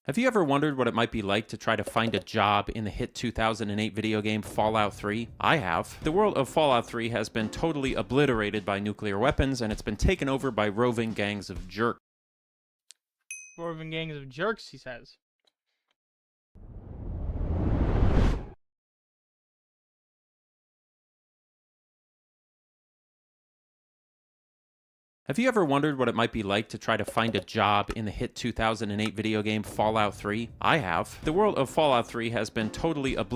Have you ever wondered what it might be like to try to find a job in the hit 2008 video game Fallout 3? I have. The world of Fallout 3 has been totally obliterated by nuclear weapons, and it's been taken over by roving gangs of jerks. Roving gangs of jerks, he says. Have you ever wondered what it might be like to try to find a job in the hit 2008 video game Fallout 3? I have. The world of Fallout 3 has been totally obliterated.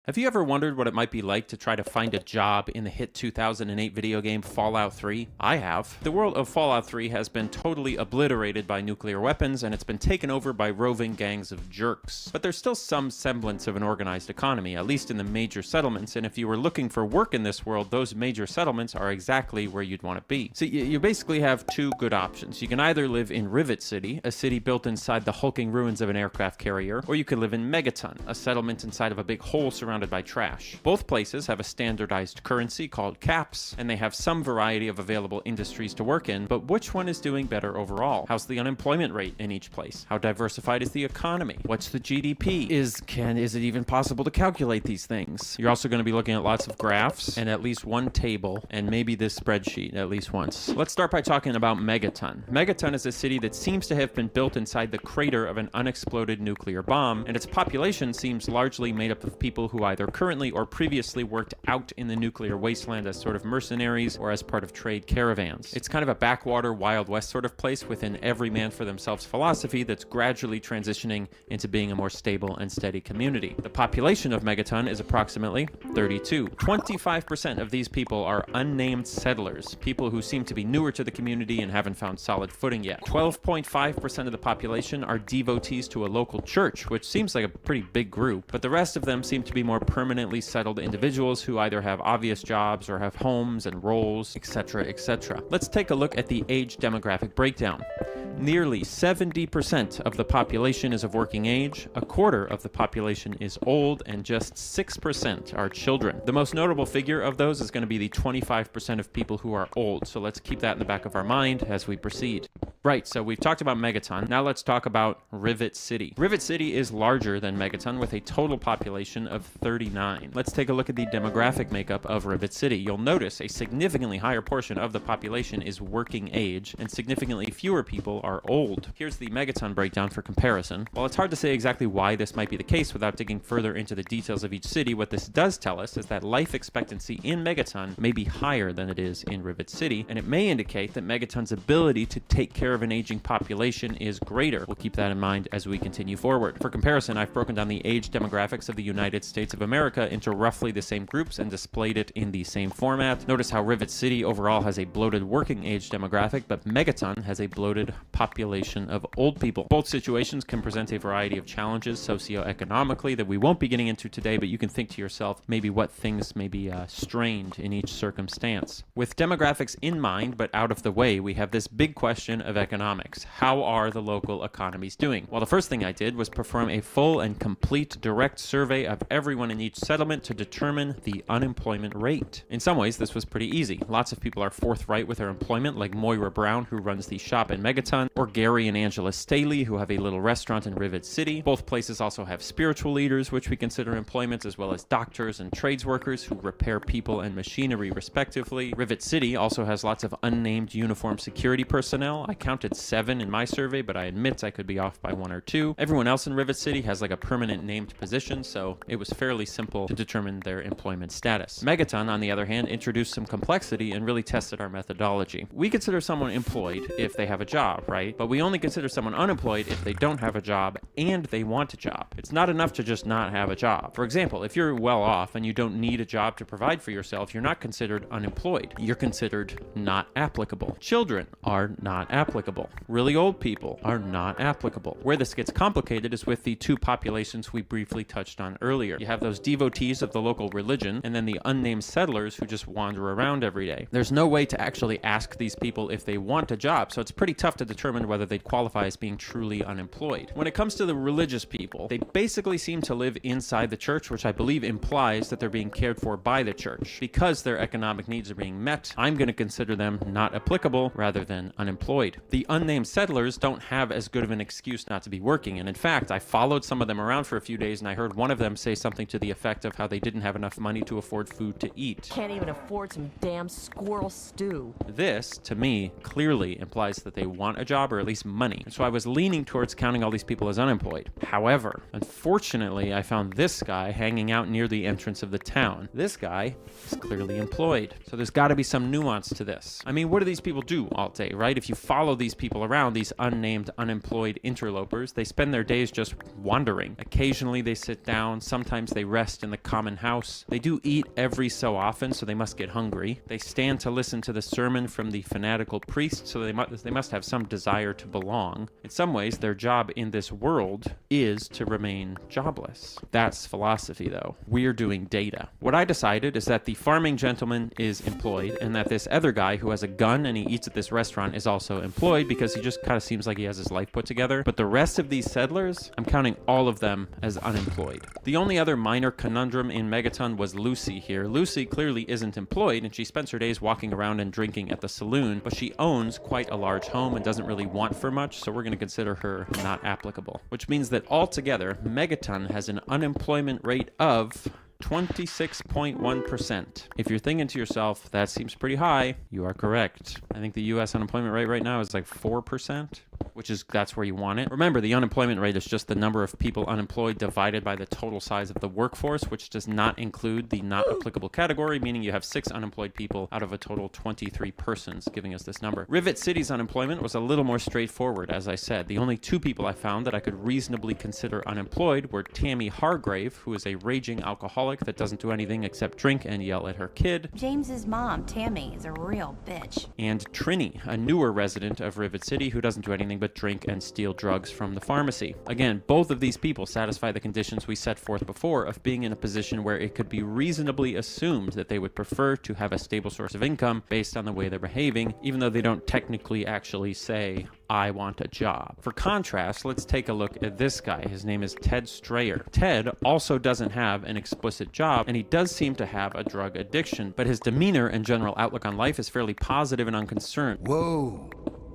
Have you ever wondered what it might be like to try to find a job in the hit 2008 video game Fallout 3? I have. The world of Fallout 3 has been totally obliterated by nuclear weapons, and it's been taken over by roving gangs of jerks. But there's still some semblance of an organized economy, at least in the major settlements, and if you were looking for work in this world, those major settlements are exactly where you'd want to be. So you basically have two good options. You can either live in Rivet City, a city built inside the hulking ruins of an aircraft carrier, or you could live in Megaton, a settlement inside of a big hole surrounded by trash. Both places have a standardized currency called caps, and they have some variety of available industries to work in, but which one is doing better overall? How's the unemployment rate in each place? How diversified is the economy? What's the GDP? Is it even possible to calculate these things? You're also going to be looking at lots of graphs and at least one table and maybe this spreadsheet at least once. Let's start by talking about Megaton. Megaton is a city that seems to have been built inside the crater of an unexploded nuclear bomb, and its population seems largely made up of people who either currently or previously worked out in the nuclear wasteland as sort of mercenaries or as part of trade caravans. It's kind of a backwater Wild West sort of place with an every man for themselves philosophy that's gradually transitioning into being a more stable and steady community. The population of Megaton is approximately 32. 25% of these people are unnamed settlers, people who seem to be newer to the community and haven't found solid footing yet. 12.5% of the population are devotees to a local church, which seems like a pretty big group, but the rest of them seem to be more permanently settled individuals who either have obvious jobs or have homes and roles, etc., etc. Let's take a look at the age demographic breakdown. Nearly 70% of the population is of working age, a quarter of the population is old, and just 6% are children. The most notable figure of those is going to be the 25% of people who are old, so let's keep that in the back of our mind as we proceed. Right, so we've talked about Megaton. Now let's talk about Rivet City. Rivet City is larger than Megaton with a total population of 39. Let's take a look at the demographic makeup of Rivet City. You'll notice a significantly higher portion of the population is working age, and significantly fewer people are old. Here's the Megaton breakdown for comparison. While it's hard to say exactly why this might be the case without digging further into the details of each city, what this does tell us is that life expectancy in Megaton may be higher than it is in Rivet City, and it may indicate that Megaton's ability to take care of an aging population is greater. We'll keep that in mind as we continue forward. For comparison, I've broken down the age demographics of the United States of America into roughly the same groups and displayed it in the same format. Notice how Rivet City overall has a bloated working age demographic, but Megaton has a bloated population of old people. Both situations can present a variety of challenges socioeconomically that we won't be getting into today, but you can think to yourself maybe what things may be strained in each circumstance. With demographics in mind, but out of the way, we have this big question of economics. How are the local economies doing? Well, the first thing I did was perform a full and complete direct survey of everyone in each settlement to determine the unemployment rate. In some ways, this was pretty easy. Lots of people are forthright with their employment, like Moira Brown, who runs the shop in Megaton, or Gary and Angela Staley, who have a little restaurant in Rivet City. Both places also have spiritual leaders, which we consider employment, as well as doctors and trades workers who repair people and machinery, respectively. Rivet City also has lots of unnamed uniformed security personnel. I counted 7 in my survey, but I admit I could be off by 1 or 2. Everyone else in Rivet City has like a permanent named position, so it was fairly simple to determine their employment status. Megaton, on the other hand, introduced some complexity and really tested our methodology. We consider someone employed if they have a job, right? But we only consider someone unemployed if they don't have a job and they want a job. It's not enough to just not have a job. For example, if you're well off and you don't need a job to provide for yourself, you're not considered unemployed. You're considered not applicable. Children are not applicable. Really old people are not applicable. Where this gets complicated is with the two populations we briefly touched on earlier. You have those devotees of the local religion and then the unnamed settlers who just wander around every day. There's no way to actually ask these people if they want a job, so it's pretty tough to determine determine whether they'd qualify as being truly unemployed. When it comes to the religious people, they basically seem to live inside the church, which I believe implies that they're being cared for by the church. Because their economic needs are being met, I'm going to consider them not applicable rather than unemployed. The unnamed settlers don't have as good of an excuse not to be working, and in fact, I followed some of them around for a few days and I heard one of them say something to the effect of how they didn't have enough money to afford food to eat. Can't even afford some damn squirrel stew. This, to me, clearly implies that they want a job or at least money. So I was leaning towards counting all these people as unemployed. However, unfortunately, I found this guy hanging out near the entrance of the town. This guy is clearly employed. So there's got to be some nuance to this. I mean, what do these people do all day, right? If you follow these people around, these unnamed, unemployed interlopers, they spend their days just wandering. Occasionally they sit down. Sometimes they rest in the common house. They do eat every so often, so they must get hungry. They stand to listen to the sermon from the fanatical priest, so they must have some desire to belong. In some ways, their job in this world is to remain jobless. That's philosophy, though. We're doing data. What I decided is that the farming gentleman is employed, and that this other guy who has a gun and he eats at this restaurant is also employed because he just kind of seems like he has his life put together. But the rest of these settlers, I'm counting all of them as unemployed. The only other minor conundrum in Megaton was Lucy here. Lucy clearly isn't employed, and she spends her days walking around and drinking at the saloon, but she owns quite a large home and doesn't really want for much, so we're going to consider her not applicable. Which means that altogether, Megaton has an unemployment rate of 26.1%. If you're thinking to yourself, that seems pretty high, you are correct. I think the U.S. unemployment rate right now is like 4%, that's where you want it. Remember, the unemployment rate is just the number of people unemployed divided by the total size of the workforce, which does not include the not applicable category, meaning you have 6 unemployed people out of a total 23 persons, giving us this number. Rivet City's unemployment was a little more straightforward, as I said. The only 2 people I found that I could reasonably consider unemployed were Tammy Hargrave, who is a raging alcoholic that doesn't do anything except drink and yell at her kid. James's mom, Tammy, is a real bitch. And Trini, a newer resident of Rivet City who doesn't do anything but drink and steal drugs from the pharmacy. Again, both of these people satisfy the conditions we set forth before of being in a position where it could be reasonably assumed that they would prefer to have a stable source of income based on the way they're behaving, even though they don't technically actually say, I want a job. For contrast, let's take a look at this guy. His name is Ted Strayer. Ted also doesn't have an explicit job, and he does seem to have a drug addiction, but his demeanor and general outlook on life is fairly positive and unconcerned. Whoa.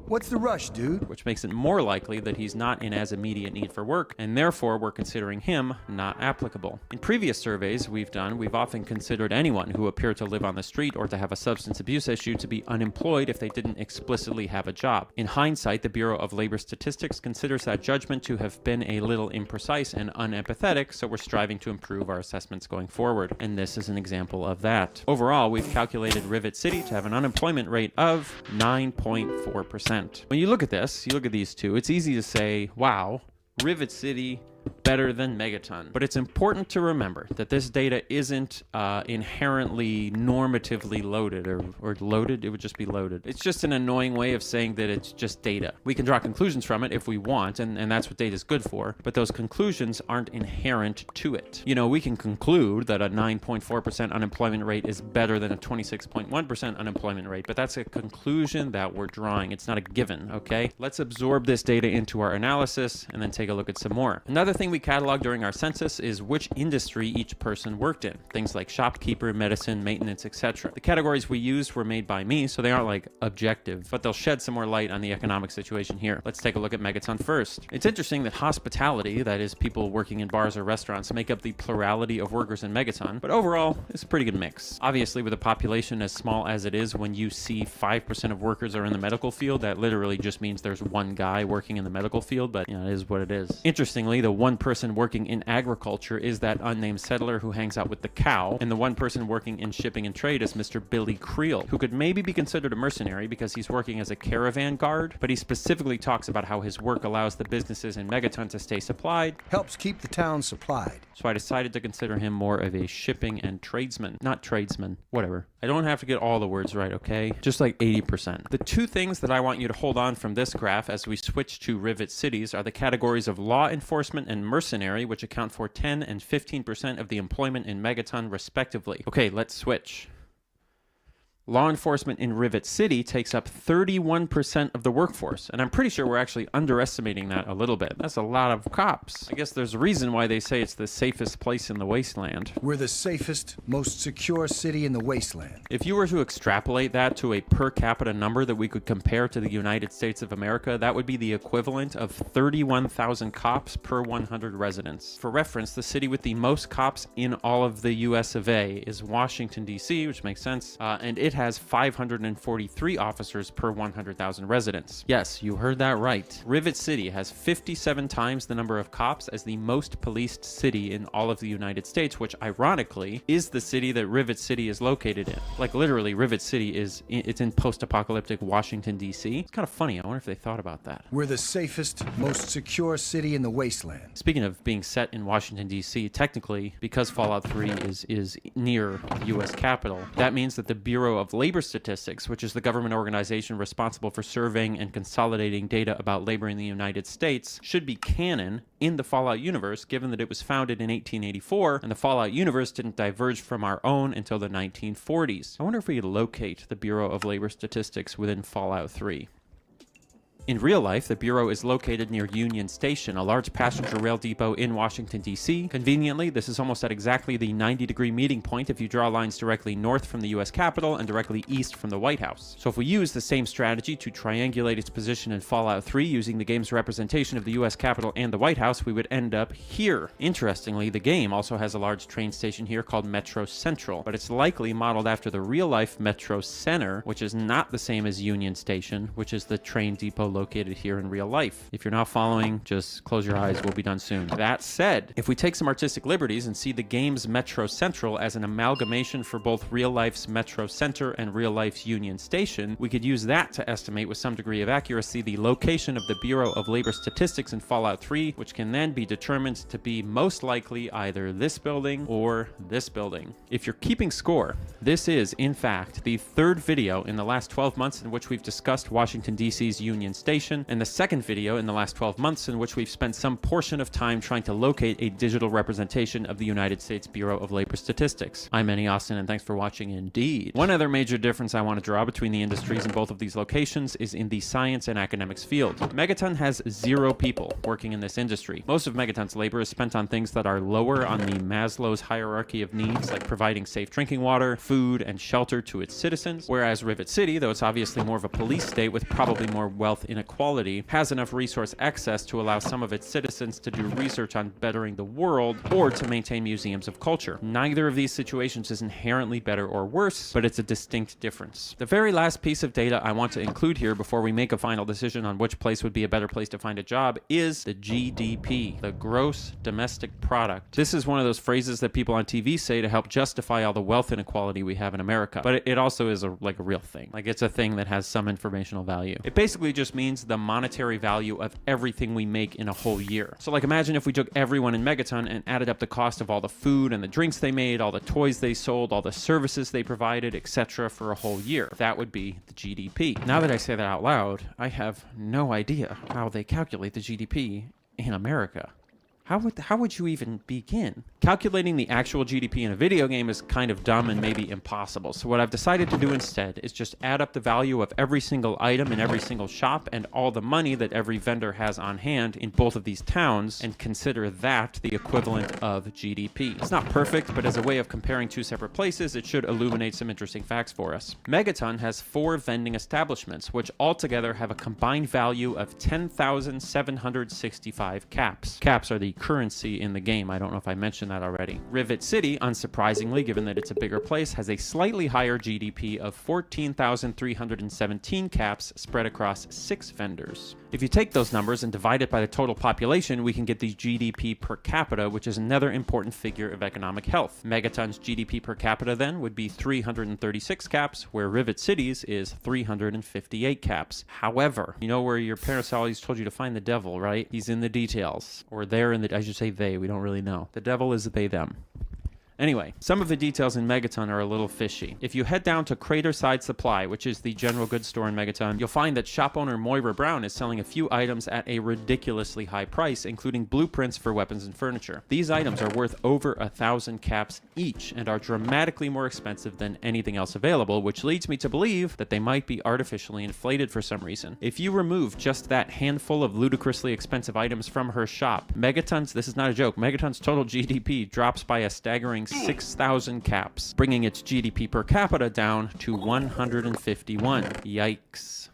What's the rush, dude? Which makes it more likely that he's not in as immediate need for work, and therefore we're considering him not applicable. In previous surveys we've often considered anyone who appeared to live on the street or to have a substance abuse issue to be unemployed if they didn't explicitly have a job. In hindsight, the Bureau of Labor Statistics considers that judgment to have been a little imprecise and unempathetic, so we're striving to improve our assessments going forward, and this is an example of that. Overall, we've calculated Rivet City to have an unemployment rate of 9.4%. When you look at this, you look at these two, it's easy to say, wow, Rivet City better than Megaton. But it's important to remember that this data isn't inherently normatively loaded or loaded. It would just be loaded. It's just an annoying way of saying that it's just data. We can draw conclusions from it if we want, and that's what data is good for, but those conclusions aren't inherent to it. You know, we can conclude that a 9.4% unemployment rate is better than a 26.1% unemployment rate, but that's a conclusion that we're drawing. It's not a given, okay? Let's absorb this data into our analysis and then take a look at some more. Another thing we cataloged during our census is which industry each person worked in. Things like shopkeeper, medicine, maintenance, etc. The categories we used were made by me, so they aren't like objective, but they'll shed some more light on the economic situation here. Let's take a look at Megaton first. It's interesting that hospitality, that is people working in bars or restaurants, make up the plurality of workers in Megaton, but overall, it's a pretty good mix. Obviously, with a population as small as it is, when you see 5% of workers are in the medical field, that literally just means there's one guy working in the medical field, but you know, it is what it is. Interestingly, the one person working in agriculture is that unnamed settler who hangs out with the cow, and the one person working in shipping and trade is Mr. Billy Creel, who could maybe be considered a mercenary because he's working as a caravan guard, but he specifically talks about how his work allows the businesses in Megaton to stay supplied. Helps keep the town supplied. So I decided to consider him more of a shipping and tradesman. Not tradesman, whatever. I don't have to get all the words right, okay? Just like 80%. The two things that I want you to hold on from this graph as we switch to Rivet Cities are the categories of law enforcement and mercenary, which account for 10 and 15% of the employment in Megaton respectively. Okay, let's switch. Law enforcement in Rivet City takes up 31% of the workforce, and I'm pretty sure we're actually underestimating that a little bit. That's a lot of cops. I guess there's a reason why they say it's the safest place in the wasteland. We're the safest, most secure city in the wasteland. If you were to extrapolate that to a per capita number that we could compare to the United States of America, that would be the equivalent of 31,000 cops per 100 residents. For reference, the city with the most cops in all of the US of A is Washington, D.C., which makes sense, and it has 543 officers per 100,000 residents. Yes, you heard that right. Rivet City has 57 times the number of cops as the most policed city in all of the United States, which ironically is the city that Rivet City is located in. Like literally, Rivet City it's in post-apocalyptic Washington, D.C. It's kind of funny. I wonder if they thought about that. We're the safest, most secure city in the wasteland. Speaking of being set in Washington, D.C., technically, because Fallout 3 is near the U.S. Capitol, that means that the Bureau of Labor Statistics, which is the government organization responsible for surveying and consolidating data about labor in the United States, should be canon in the Fallout universe, given that it was founded in 1884, and the Fallout universe didn't diverge from our own until the 1940s. I wonder if we could locate the Bureau of Labor Statistics within Fallout 3. In real life, the Bureau is located near Union Station, a large passenger rail depot in Washington, D.C. Conveniently, this is almost at exactly the 90-degree meeting point if you draw lines directly north from the U.S. Capitol and directly east from the White House. So if we use the same strategy to triangulate its position in Fallout 3 using the game's representation of the U.S. Capitol and the White House, we would end up here. Interestingly, the game also has a large train station here called Metro Central, but it's likely modeled after the real-life Metro Center, which is not the same as Union Station, which is the train depot located here in real life. If you're not following, just close your eyes, we'll be done soon. That said, if we take some artistic liberties and see the game's Metro Central as an amalgamation for both real life's Metro Center and real life's Union Station, we could use that to estimate with some degree of accuracy the location of the Bureau of Labor Statistics in Fallout 3, which can then be determined to be most likely either this building or this building. If you're keeping score, this is, in fact, the third video in the last 12 months in which we've discussed Washington, D.C.'s Union Station, and the second video in the last 12 months in which we've spent some portion of time trying to locate a digital representation of the United States Bureau of Labor Statistics. I'm Manny Austin, and thanks for watching indeed. One other major difference I want to draw between the industries in both of these locations is in the science and academics field. Megaton has 0 people working in this industry. Most of Megaton's labor is spent on things that are lower on the Maslow's hierarchy of needs, like providing safe drinking water, food, and shelter to its citizens, whereas Rivet City, though it's obviously more of a police state with probably more wealth inequality, has enough resource access to allow some of its citizens to do research on bettering the world or to maintain museums of culture. Neither of these situations is inherently better or worse, but it's a distinct difference. The very last piece of data I want to include here before we make a final decision on which place would be a better place to find a job is the GDP, the gross domestic product. This is one of those phrases that people on TV say to help justify all the wealth inequality we have in America, but it also is a real thing. Like, it's a thing that has some informational value. It basically just means the monetary value of everything we make in a whole year. So like, imagine if we took everyone in Megaton and added up the cost of all the food and the drinks they made, all the toys they sold, all the services they provided, etc. for a whole year. That would be the GDP. Now that I say that out loud, I have no idea how they calculate the GDP in America. How would you even begin? Calculating the actual GDP in a video game is kind of dumb and maybe impossible. So what I've decided to do instead is just add up the value of every single item in every single shop and all the money that every vendor has on hand in both of these towns and consider that the equivalent of GDP. It's not perfect, but as a way of comparing two separate places, it should illuminate some interesting facts for us. Megaton has 4 vending establishments, which altogether have a combined value of 10,765 caps. Caps are the currency in the game. I don't know if I mentioned that already. Rivet City, unsurprisingly, given that it's a bigger place, has a slightly higher GDP of 14,317 caps spread across 6 vendors. If you take those numbers and divide it by the total population, we can get the GDP per capita, which is another important figure of economic health. Megaton's GDP per capita then would be 336 caps, where Rivet City's is 358 caps. However, you know where your parents always told you to find the devil, right? He's in the details. Or they're in the, I should say they, we don't really know. The devil is they, them. Anyway, some of the details in Megaton are a little fishy. If you head down to Craterside Supply, which is the general goods store in Megaton, you'll find that shop owner Moira Brown is selling a few items at a ridiculously high price, including blueprints for weapons and furniture. These items are worth over 1,000 caps each and are dramatically more expensive than anything else available, which leads me to believe that they might be artificially inflated for some reason. If you remove just that handful of ludicrously expensive items from her shop, Megaton's, this is not a joke, Megaton's total GDP drops by a staggering 6,000 caps, bringing its GDP per capita down to 151. Yikes.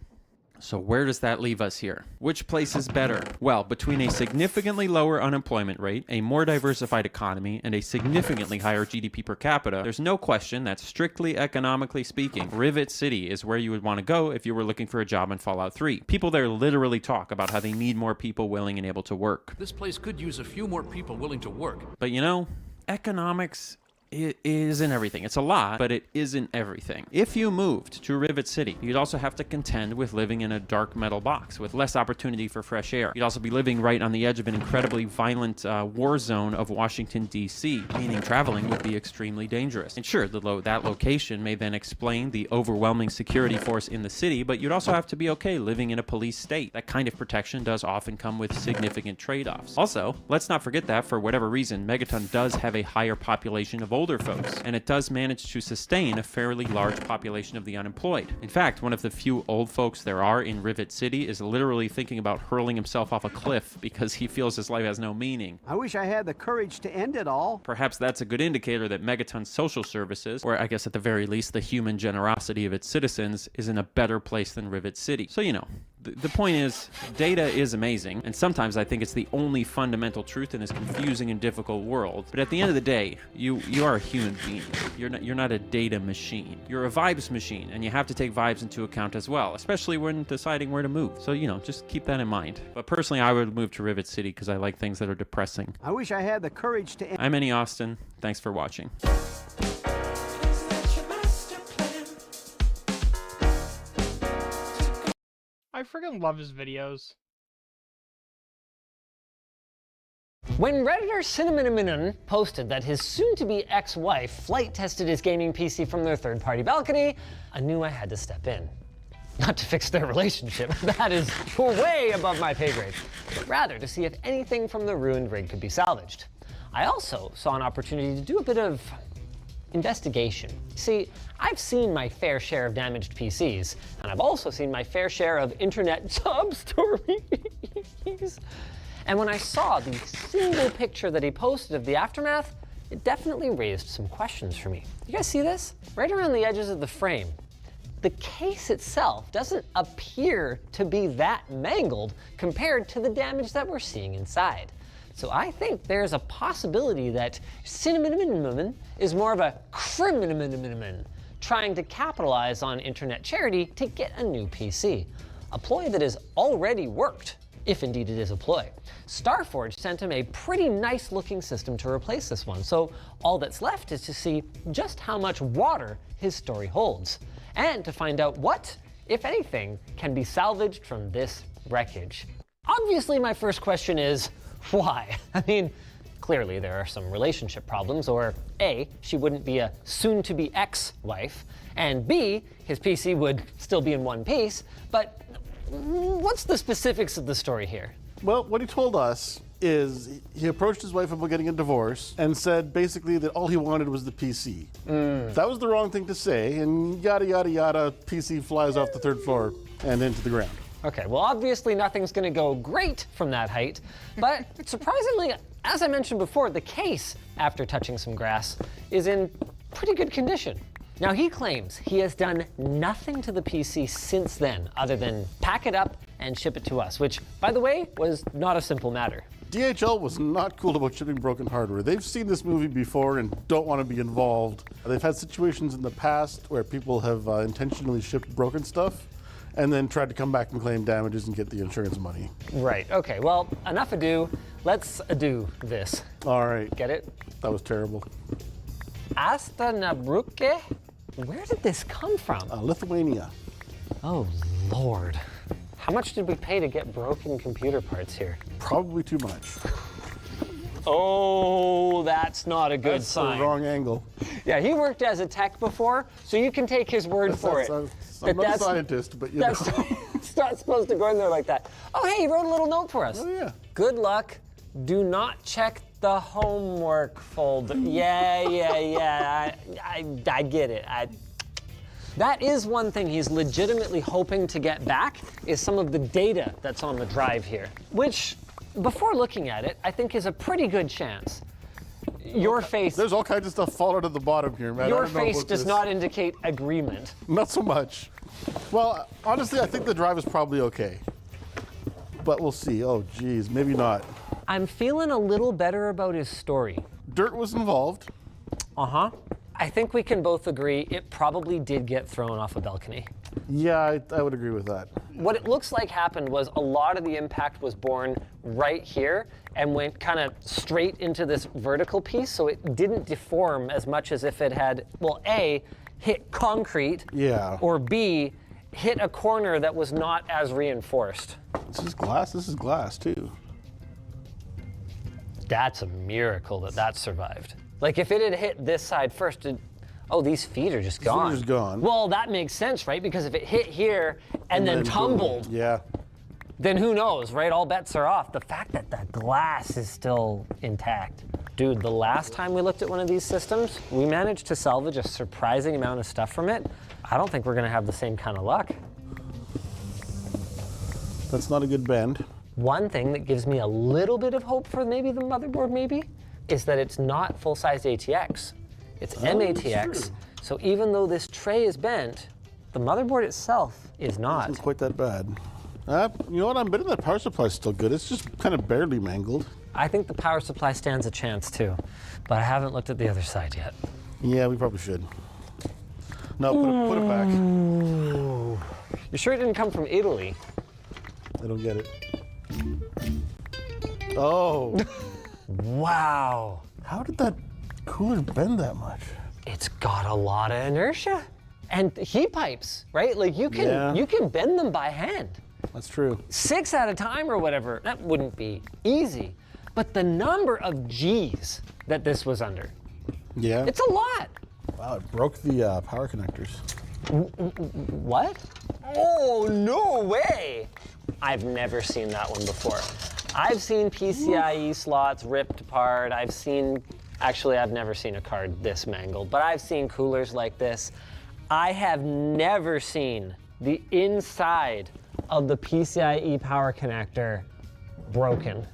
So where does that leave us here? Which place is better? Well, between a significantly lower unemployment rate, a more diversified economy, and a significantly higher GDP per capita, there's no question that strictly economically speaking, Rivet City is where you would want to go if you were looking for a job in Fallout 3. People there literally talk about how they need more people willing and able to work. This place could use a few more people willing to work. But you know, economics, it isn't everything. It's a lot, but it isn't everything. If you moved to Rivet City, you'd also have to contend with living in a dark metal box with less opportunity for fresh air. You'd also be living right on the edge of an incredibly violent war zone of Washington, D.C., meaning traveling would be extremely dangerous. And sure, that location may then explain the overwhelming security force in the city, but you'd also have to be okay living in a police state. That kind of protection does often come with significant trade-offs. Also, let's not forget that, for whatever reason, Megaton does have a higher population of older folks, and it does manage to sustain a fairly large population of the unemployed. In fact, one of the few old folks there are in Rivet City is literally thinking about hurling himself off a cliff because he feels his life has no meaning. I wish I had the courage to end it all. Perhaps that's a good indicator that Megaton's social services, or I guess at the very least the human generosity of its citizens, is in a better place than Rivet City. So, you know, the point is, data is amazing, and sometimes I think it's the only fundamental truth in this confusing and difficult world. But at the end of the day, you are a human being. You're not a data machine. You're a vibes machine, and you have to take vibes into account as well, especially when deciding where to move. So, you know, just keep that in mind. But personally, I would move to Rivet City because I like things that are depressing. I wish I had the courage to end. I'm Annie Austin. Thanks for watching. I freaking love his videos. When Redditor Cinnamon posted that his soon-to-be ex-wife flight tested his gaming PC from their third-party balcony, I knew I had to step in. Not to fix their relationship, that is way above my pay grade, but rather to see if anything from the ruined rig could be salvaged. I also saw an opportunity to do a bit of investigation. See, I've seen my fair share of damaged PCs, and I've also seen my fair share of internet sob stories. And when I saw the single picture that he posted of the aftermath, it definitely raised some questions for me. You guys see this? Right around the edges of the frame. The case itself doesn't appear to be that mangled compared to the damage that we're seeing inside. So I think there's a possibility that Cinnamon is more of a criminal trying to capitalize on internet charity to get a new PC. A ploy that has already worked, if indeed it is a ploy. Starforge sent him a pretty nice looking system to replace this one, so all that's left is to see just how much water his story holds, and to find out what, if anything, can be salvaged from this wreckage. Obviously, my first question is, why? I mean, clearly there are some relationship problems, or A, she wouldn't be a soon-to-be ex-wife, and B, his PC would still be in one piece, but what's the specifics of the story here? Well, what he told us is he approached his wife about getting a divorce and said basically that all he wanted was the PC. That was the wrong thing to say, and yada, yada, yada, PC flies off the third floor and into the ground. Okay, well, obviously nothing's gonna go great from that height, but surprisingly, as I mentioned before, the case, after touching some grass, is in pretty good condition. Now, he claims he has done nothing to the PC since then, other than pack it up and ship it to us, which, by the way, was not a simple matter. DHL was not cool about shipping broken hardware. They've seen this movie before and don't want to be involved. They've had situations in the past where people have intentionally shipped broken stuff and then tried to come back and claim damages and get the insurance money. Right, okay, well, enough ado. Let's ado this. All right. Get it? That was terrible. Astanabruke? Where did this come from? Lithuania. Oh, Lord. How much did we pay to get broken computer parts here? Probably too much. Oh, that's not a good That's sign. the wrong angle. Yeah, he worked as a tech before, so you can take his word for it. I'm not a scientist, but you know. It's not supposed to go in there like that. Oh, hey, he wrote a little note for us. Oh, yeah. Good luck. Do not check the homework folder. Yeah. I get it. That is one thing he's legitimately hoping to get back, is some of the data that's on the drive here, which, before looking at it, I think is a pretty good chance. Your face. There's all kinds of stuff falling at the bottom here, man. Your face does not indicate agreement. Not so much. Well, honestly, I think the drive is probably okay. But we'll see. Oh, geez, maybe not. I'm feeling a little better about his story. Dirt was involved. Uh-huh. I think we can both agree it probably did get thrown off a balcony. Yeah, I would agree with that. What it looks like happened was a lot of the impact was born right here and went kind of straight into this vertical piece, so it didn't deform as much as if it had, well, A, hit concrete, Yeah. or B, hit a corner that was not as reinforced. This is glass. This is glass, too. That's a miracle that survived. Like, if it had hit this side first, oh, these feet are just gone. Feet are just gone. Well, that makes sense, right? Because if it hit here and then tumbled, Yeah. then who knows, right? All bets are off. The fact that the glass is still intact. Dude, the last time we looked at one of these systems, we managed to salvage a surprising amount of stuff from it. I don't think we're gonna have the same kind of luck. That's not a good bend. One thing that gives me a little bit of hope for maybe the motherboard is that it's not full-size ATX. It's MATX. So even though this tray is bent, the motherboard itself is not. Isn't quite that bad. You know what? I'm betting that power supply is still good. It's just kind of barely mangled. I think the power supply stands a chance too, but I haven't looked at the other side yet. Yeah, we probably should. No, put it back. Ooh. You sure it didn't come from Italy? I don't get it. Oh. Wow. How did that cooler bend that much? It's got a lot of inertia. And heat pipes, right? Like you can bend them by hand. That's true. 6 at a time or whatever. That wouldn't be easy. But the number of G's that this was under, Yeah. it's a lot. Wow, it broke the power connectors. What? Oh, no way. I've never seen that one before. I've seen PCIe slots ripped apart. Actually, I've never seen a card this mangled, but I've seen coolers like this. I have never seen the inside of the PCIe power connector broken.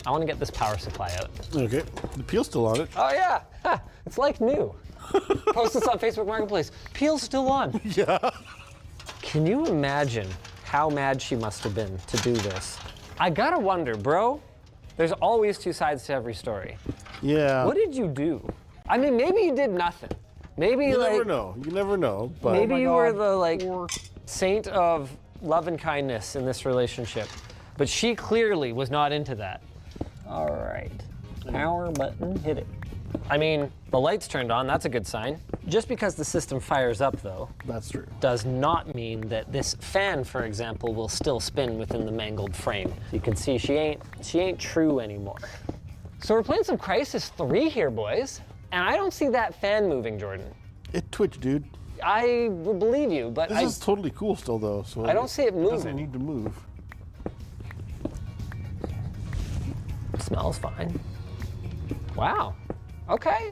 I want to get this power supply out. Okay, the peel's still on it. Oh yeah, ha, it's like new. Post this on Facebook Marketplace. Peel's still on. Yeah. Can you imagine how mad she must have been to do this? I gotta wonder, bro, there's always two sides to every story. Yeah. What did you do? I mean, maybe you did nothing. Maybe You like, never know. You never know. But maybe you were the saint of love and kindness in this relationship. But she clearly was not into that. All right, power button, hit it. I mean, the light's turned on, that's a good sign. Just because the system fires up though, that's true. does not mean that this fan, for example, will still spin within the mangled frame. You can see she ain't true anymore. So we're playing some Crysis 3 here, boys. And I don't see that fan moving, Jordan. It twitched, dude. I will believe you, but This is totally cool still though. So I don't see it moving. It doesn't need to move. It smells fine. Wow. Okay.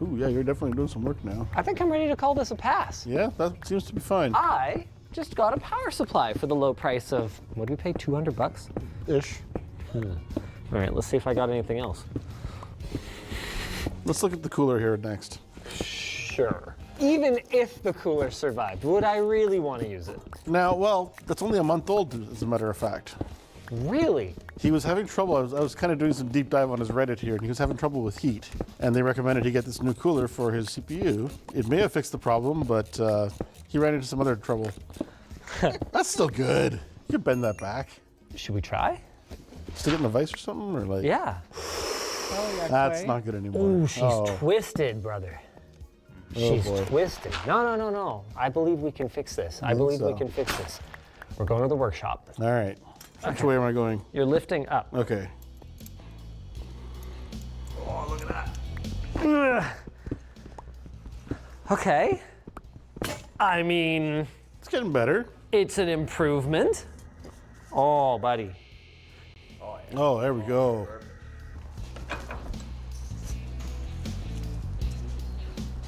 Ooh, yeah, you're definitely doing some work now. I think I'm ready to call this a pass. Yeah, that seems to be fine. I just got a power supply for the low price of, what did we pay, 200 bucks? Ish. All right, let's see if I got anything else. Let's look at the cooler here next. Sure. Even if the cooler survived, would I really want to use it? Now, well, that's only a month old, as a matter of fact. Really? He was having trouble. I was kind of doing some deep dive on his Reddit here, and he was having trouble with heat. And they recommended he get this new cooler for his CPU. It may have fixed the problem, but he ran into some other trouble. That's still good. You can bend that back. Should we try? Stick it in a vise or something, or like? Yeah. That's not good anymore. Ooh, she's twisted, brother. She's twisted. No. I believe we can fix this. I believe we can fix this. We're going to the workshop. All right. Which way am I going? You're lifting up. Okay. Okay. I mean, It's getting better. it's an improvement. Oh, buddy. Oh, there we go.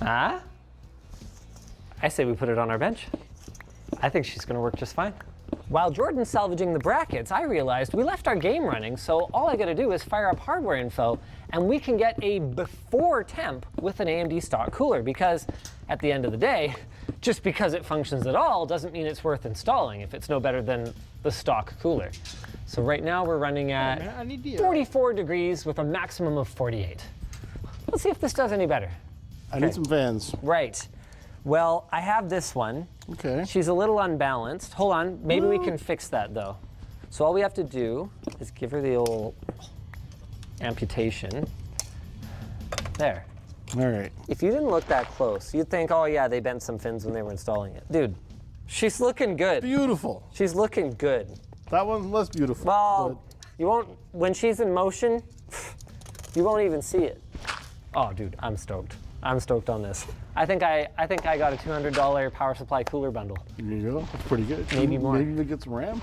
Huh? I say we put it on our bench. I think she's gonna work just fine. While Jordan's salvaging the brackets, I realized we left our game running, so all I gotta do is fire up hardware info, and we can get a before temp with an AMD stock cooler, because at the end of the day, just because it functions at all doesn't mean it's worth installing if it's no better than the stock cooler. So right now we're running at 44 degrees with a maximum of 48. Let's see if this does any better. I need some fans. Right. Well, I have this one. Okay. She's a little unbalanced. Hold on, maybe we can fix that though. So all we have to do is give her the old amputation. There. All right. If you didn't look that close, you'd think, oh yeah, they bent some fins when they were installing it. Dude, she's looking good. Beautiful. She's looking good. That one's less beautiful. Well, you won't, when she's in motion, you won't even see it. Oh dude, I'm stoked. I'm stoked on this. I think I got a $200 power supply cooler bundle. There you go. That's pretty good. Maybe more. Maybe we get some RAM.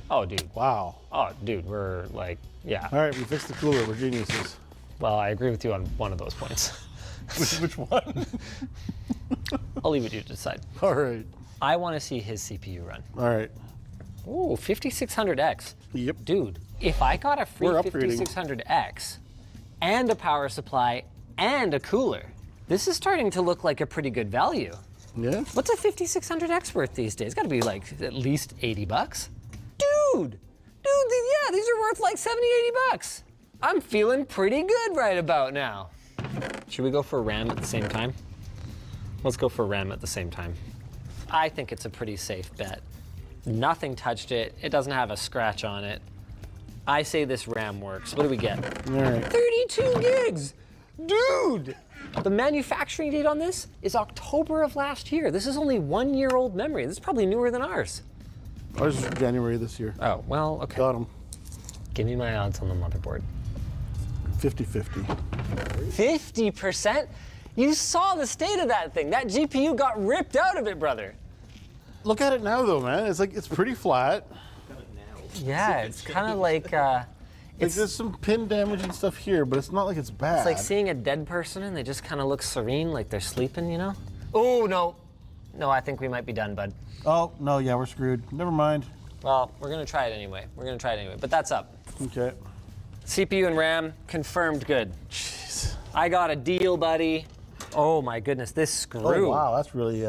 Oh dude. Wow. Oh dude, we're like, yeah. All right, we fixed the cooler. We're geniuses. Well, I agree with you on one of those points. Which one? I'll leave it to you to decide. All right. I want to see his CPU run. All right. Ooh, 5600X. Yep. Dude, if I got a free We're upgrading. 5600X and a power supply and a cooler, this is starting to look like a pretty good value. Yeah. What's a 5600X worth these days? Got to be like at least 80 bucks. Dude, yeah, these are worth like 70, 80 bucks. I'm feeling pretty good right about now. Should we go for RAM at the same time? Let's go for RAM at the same time. I think it's a pretty safe bet. Nothing touched it. It doesn't have a scratch on it. I say this RAM works. What do we get? All right. 32 gigs! Dude! The manufacturing date on this is October of last year. This is only 1 year old memory. This is probably newer than ours. Ours is January this year. Oh, well, okay. Got them. Give me my odds on the motherboard. 50-50. 50%? You saw the state of that thing. That GPU got ripped out of it, brother. Look at it now, though, man. It's like, it's pretty flat. Yeah, it's kind of like, Like, it's there's some pin damage and stuff here, but it's not like it's bad. like seeing a dead person and they just kind of look serene, like they're sleeping, you know? Oh, no. No, I think we might be done, bud. Oh, no, yeah, we're screwed. Never mind. Well, we're gonna try it anyway. But that's up. Okay. CPU and RAM, confirmed good. Jeez. I got a deal, buddy. Oh my goodness, this screw. Oh, wow, that's really,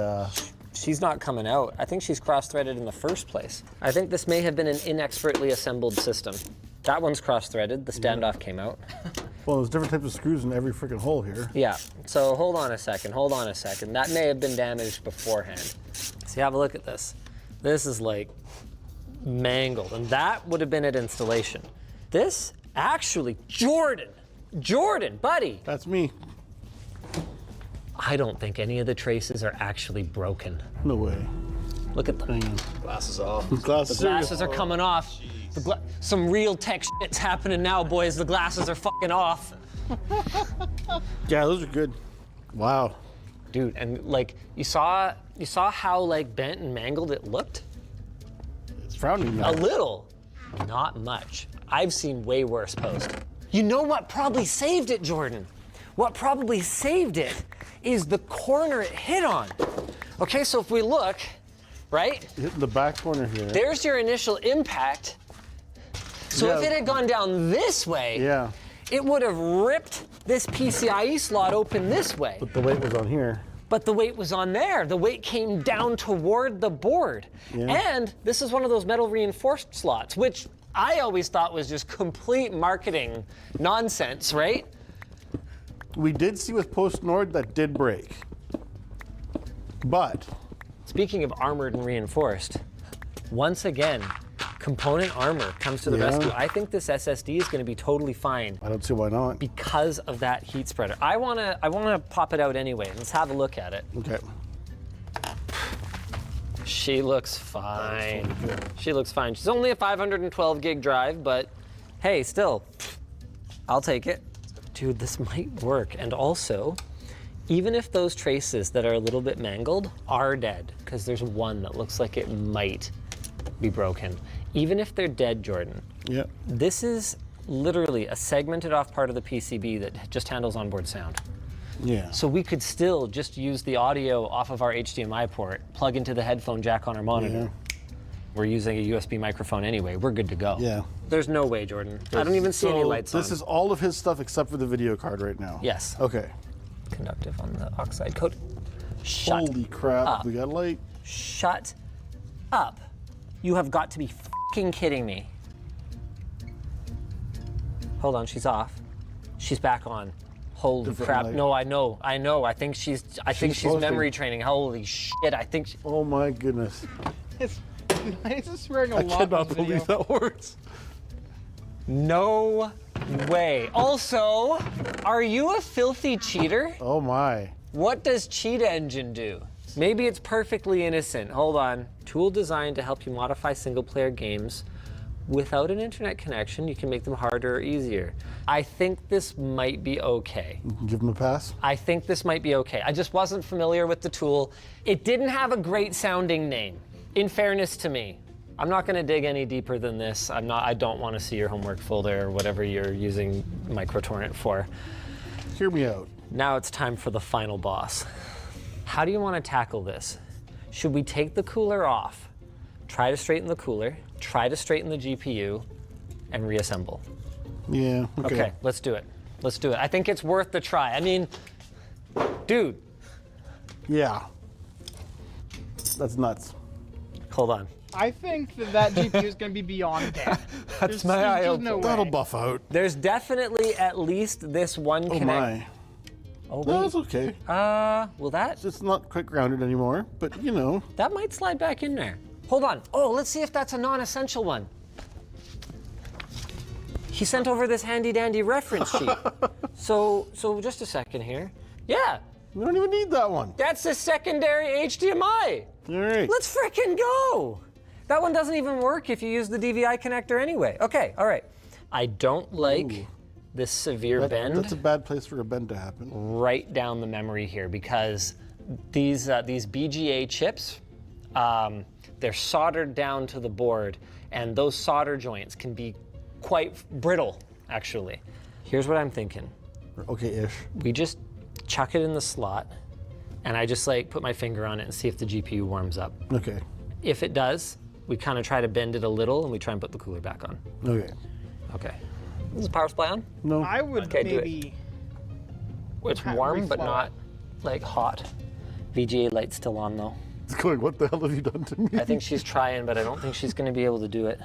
She's not coming out. I think she's cross-threaded in the first place. I think this may have been an inexpertly assembled system. That one's cross-threaded, the standoff came out. well, there's different types of screws in every freaking hole here. Yeah, so hold on a second. That may have been damaged beforehand. See, have a look at this. This is like mangled, and that would have been at installation. This, actually, Jordan, buddy. That's me. I don't think any of the traces are actually broken. No way. Look at them. Hang on. Glasses off. Glasses. The glasses are coming off. Some real tech shit's happening now, boys. The glasses are fucking off. Yeah, those are good. Wow. Dude, and like, you saw how like bent and mangled it looked? It's frowning now. A little, not much. I've seen way worse post. You know what probably saved it, Jordan? What probably saved it is the corner it hit on. Okay, so if we look, right? Hitting the back corner here. There's your initial impact. So Yeah. if it had gone down this way, Yeah. it would have ripped this PCIe slot open this way. But the weight was on here. But the weight was on there. The weight came down toward the board. Yeah. And this is one of those metal reinforced slots, which I always thought was just complete marketing nonsense, right? We did see with post-Nord that did break. But Speaking of armored and reinforced, once again, component armor comes to the Yeah. rescue. I think this SSD is going to be totally fine I don't see why not. because of that heat spreader. I wanna pop it out anyway. Let's have a look at it. Okay. She looks fine. She looks fine. She's only a 512 gig drive, but hey, still, I'll take it. Dude, this might work. And also, even if those traces that are a little bit mangled are dead, because there's one that looks like it might be broken, even if they're dead, Jordan, Yep. this is literally a segmented off part of the PCB that just handles onboard sound. Yeah. So we could still just use the audio off of our HDMI port, plug into the headphone jack on our monitor. We're using a USB microphone anyway. We're good to go. Yeah. There's no way, Jordan. I don't even see any lights on. This is all of his stuff except for the video card right now. Yes. Okay. Conductive on the oxide coat. Shut Holy crap, up. we got a light. Shut up. You have got to be fucking kidding me. Hold on, she's off. She's back on. Holy Different crap. light. No, I know. I think she's supposed memory to. training. Holy shit. I think Oh my goodness. It's just swearing a I lot cannot in this video. believe that works. no way. Also, are you a filthy cheater? Oh my. What does Cheat Engine do? Maybe it's perfectly innocent. Hold on. Tool designed to help you modify single-player games. Without an internet connection, you can make them harder or easier. I think this might be okay. Give him a pass. I think this might be okay. I just wasn't familiar with the tool. It didn't have a great sounding name, in fairness to me. I'm not gonna dig any deeper than this. I don't wanna see your homework folder or whatever you're using microtorrent for. Hear me out. Now it's time for the final boss. How do you want to tackle this? Should we take the cooler off, try to straighten the cooler, try to straighten the GPU, and reassemble? Yeah, Okay, let's do it. Let's do it. I think it's worth the try. I mean, dude, Yeah. That's nuts. hold on. I think that GPU is going to be beyond dead. That's my eye There's no opener. That'll way. buff out. There's definitely at least this one Oh connect. my. Oh, No, wait. it's okay. Well, that It's not quite grounded anymore, but you know. that might slide back in there. Hold on. Oh, let's see if that's a non-essential one. He sent over this handy-dandy reference sheet. So just a second here. Yeah, We don't even need that one. that's a secondary HDMI. All right. Let's frickin' go. That one doesn't even work if you use the DVI connector anyway. Okay, all right. I don't like this severe bend That's a bad place for a bend to happen. right down the memory here because these BGA chips, they're soldered down to the board, and those solder joints can be quite brittle, actually. Here's what I'm thinking. Okay-ish. We just chuck it in the slot, and I just like put my finger on it and see if the GPU warms up. Okay. If it does, we kind of try to bend it a little, and we try and put the cooler back on. Okay. Okay. Is the power supply on? No. I would Okay, do it. maybe. It's warm, but reflow not it. like hot. VGA light's still on though. It's going, what the hell have you done to me? I think she's trying, but I don't think she's going to be able to do it.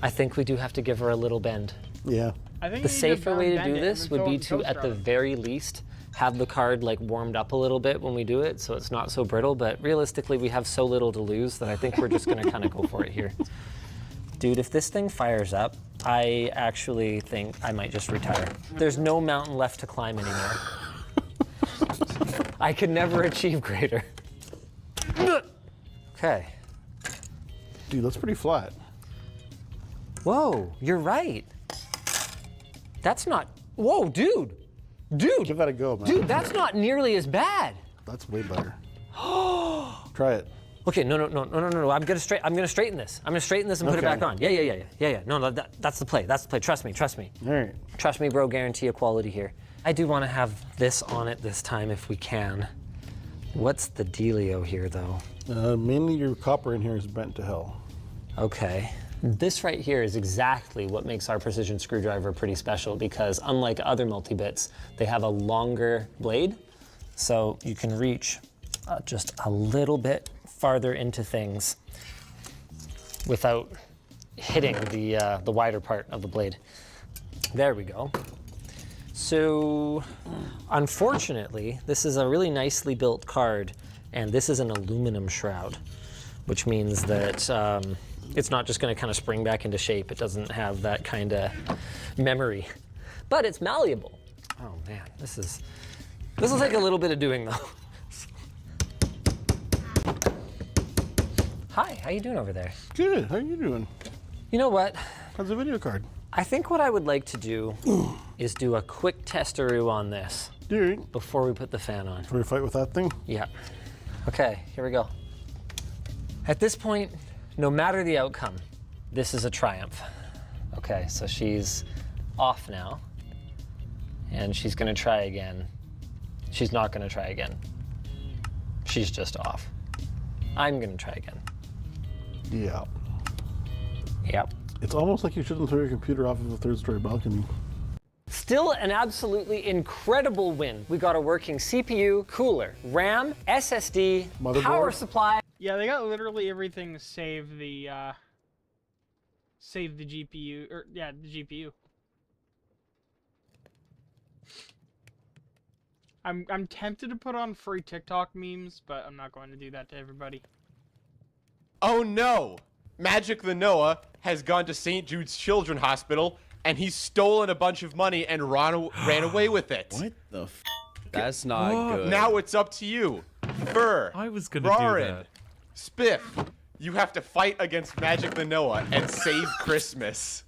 I think we do have to give her a little bend. Yeah. I think The you need safer way to bend do it and this then would throw be it in to, at the toaster oven. very least, have the card like warmed up a little bit when we do it, so it's not so brittle. But realistically, we have so little to lose that I think we're just going to kind of go for it here. Dude, if this thing fires up, I actually think I might just retire. There's no mountain left to climb anymore. I could never achieve greater. Okay. Dude, that's pretty flat. Whoa, you're right. That's not. Whoa, dude. Dude. Give that a go, man. Dude, that's not nearly as bad. That's way better. Try it. Okay, no. I'm gonna straighten this. I'm gonna straighten this and put it Okay. back on. Yeah. No, that's the play. That's the play. Trust me. All right. Trust me, bro. Guarantee equality here. I do want to have this on it this time if we can. What's the dealio here, though? Mainly your copper in here is bent to hell. Okay. This right here is exactly what makes our precision screwdriver pretty special because unlike other multi-bits, they have a longer blade, so you can reach just a little bit farther into things without hitting the wider part of the blade. There we go. So, unfortunately, this is a really nicely built card, and this is an aluminum shroud, which means that it's not just going to kind of spring back into shape. It doesn't have that kind of memory, but it's malleable. Oh man, this will take a little bit of doing though. Hi, how you doing over there? Good. How you doing? You know what? How's the video card? I think what I would like to do is do a quick testaroo on this Dude, before we put the fan on. before we fight with that thing? Yeah. Okay, here we go. At this point, no matter the outcome, this is a triumph. Okay, so she's off now. And she's gonna try again. She's not gonna try again. She's just off. I'm gonna try again. Yeah. Yep. It's almost like you shouldn't throw your computer off of a third-story balcony. Still an absolutely incredible win. We got a working CPU, cooler, RAM, SSD, Motherboard. power supply. Yeah, they got literally everything save the GPU, or yeah, the GPU. I'm tempted to put on free TikTok memes, but I'm not going to do that to everybody. Oh no! Magic the Noah has gone to St. Jude's Children's Hospital and he's stolen a bunch of money and ran away with it. What the f? That's not good. Now it's up to you. Fur. I was gonna do Roarin, that. Spiff. You have to fight against Magic the Noah and save Christmas.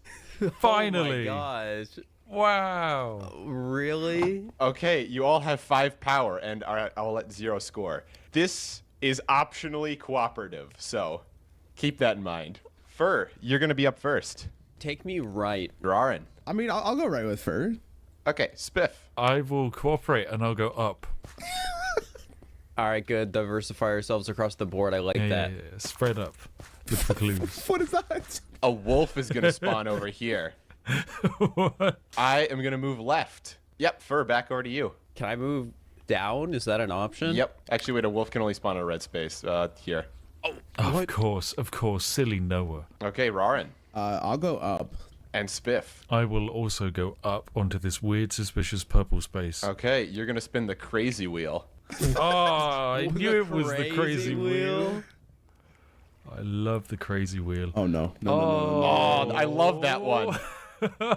Finally. Oh my gosh. Wow. Really? Okay, you all have 5 power and I'll let 0 score. This is optionally cooperative, so keep that in mind. Fur, you're gonna be up first. Take me right. Roarin. I mean, I'll go right with Fur. Okay, Spiff. I will cooperate and I'll go up. All right, good. Diversify ourselves across the board. I like that. Yeah. Spread up with the clues. What is that? A wolf is gonna spawn over here. What? I am gonna move left. Yep, Fur, back over to you. Can I move down? Is that an option? Yep. Actually, wait, a wolf can only spawn in a red space. Here. Of course, silly Noah. Okay, Roarin. I'll go up. And Spiff. I will also go up onto this weird, suspicious purple space. Okay, you're gonna spin the crazy wheel. Oh, I knew it was the crazy crazy wheel. I love the crazy wheel. Oh no. Oh, I love that one.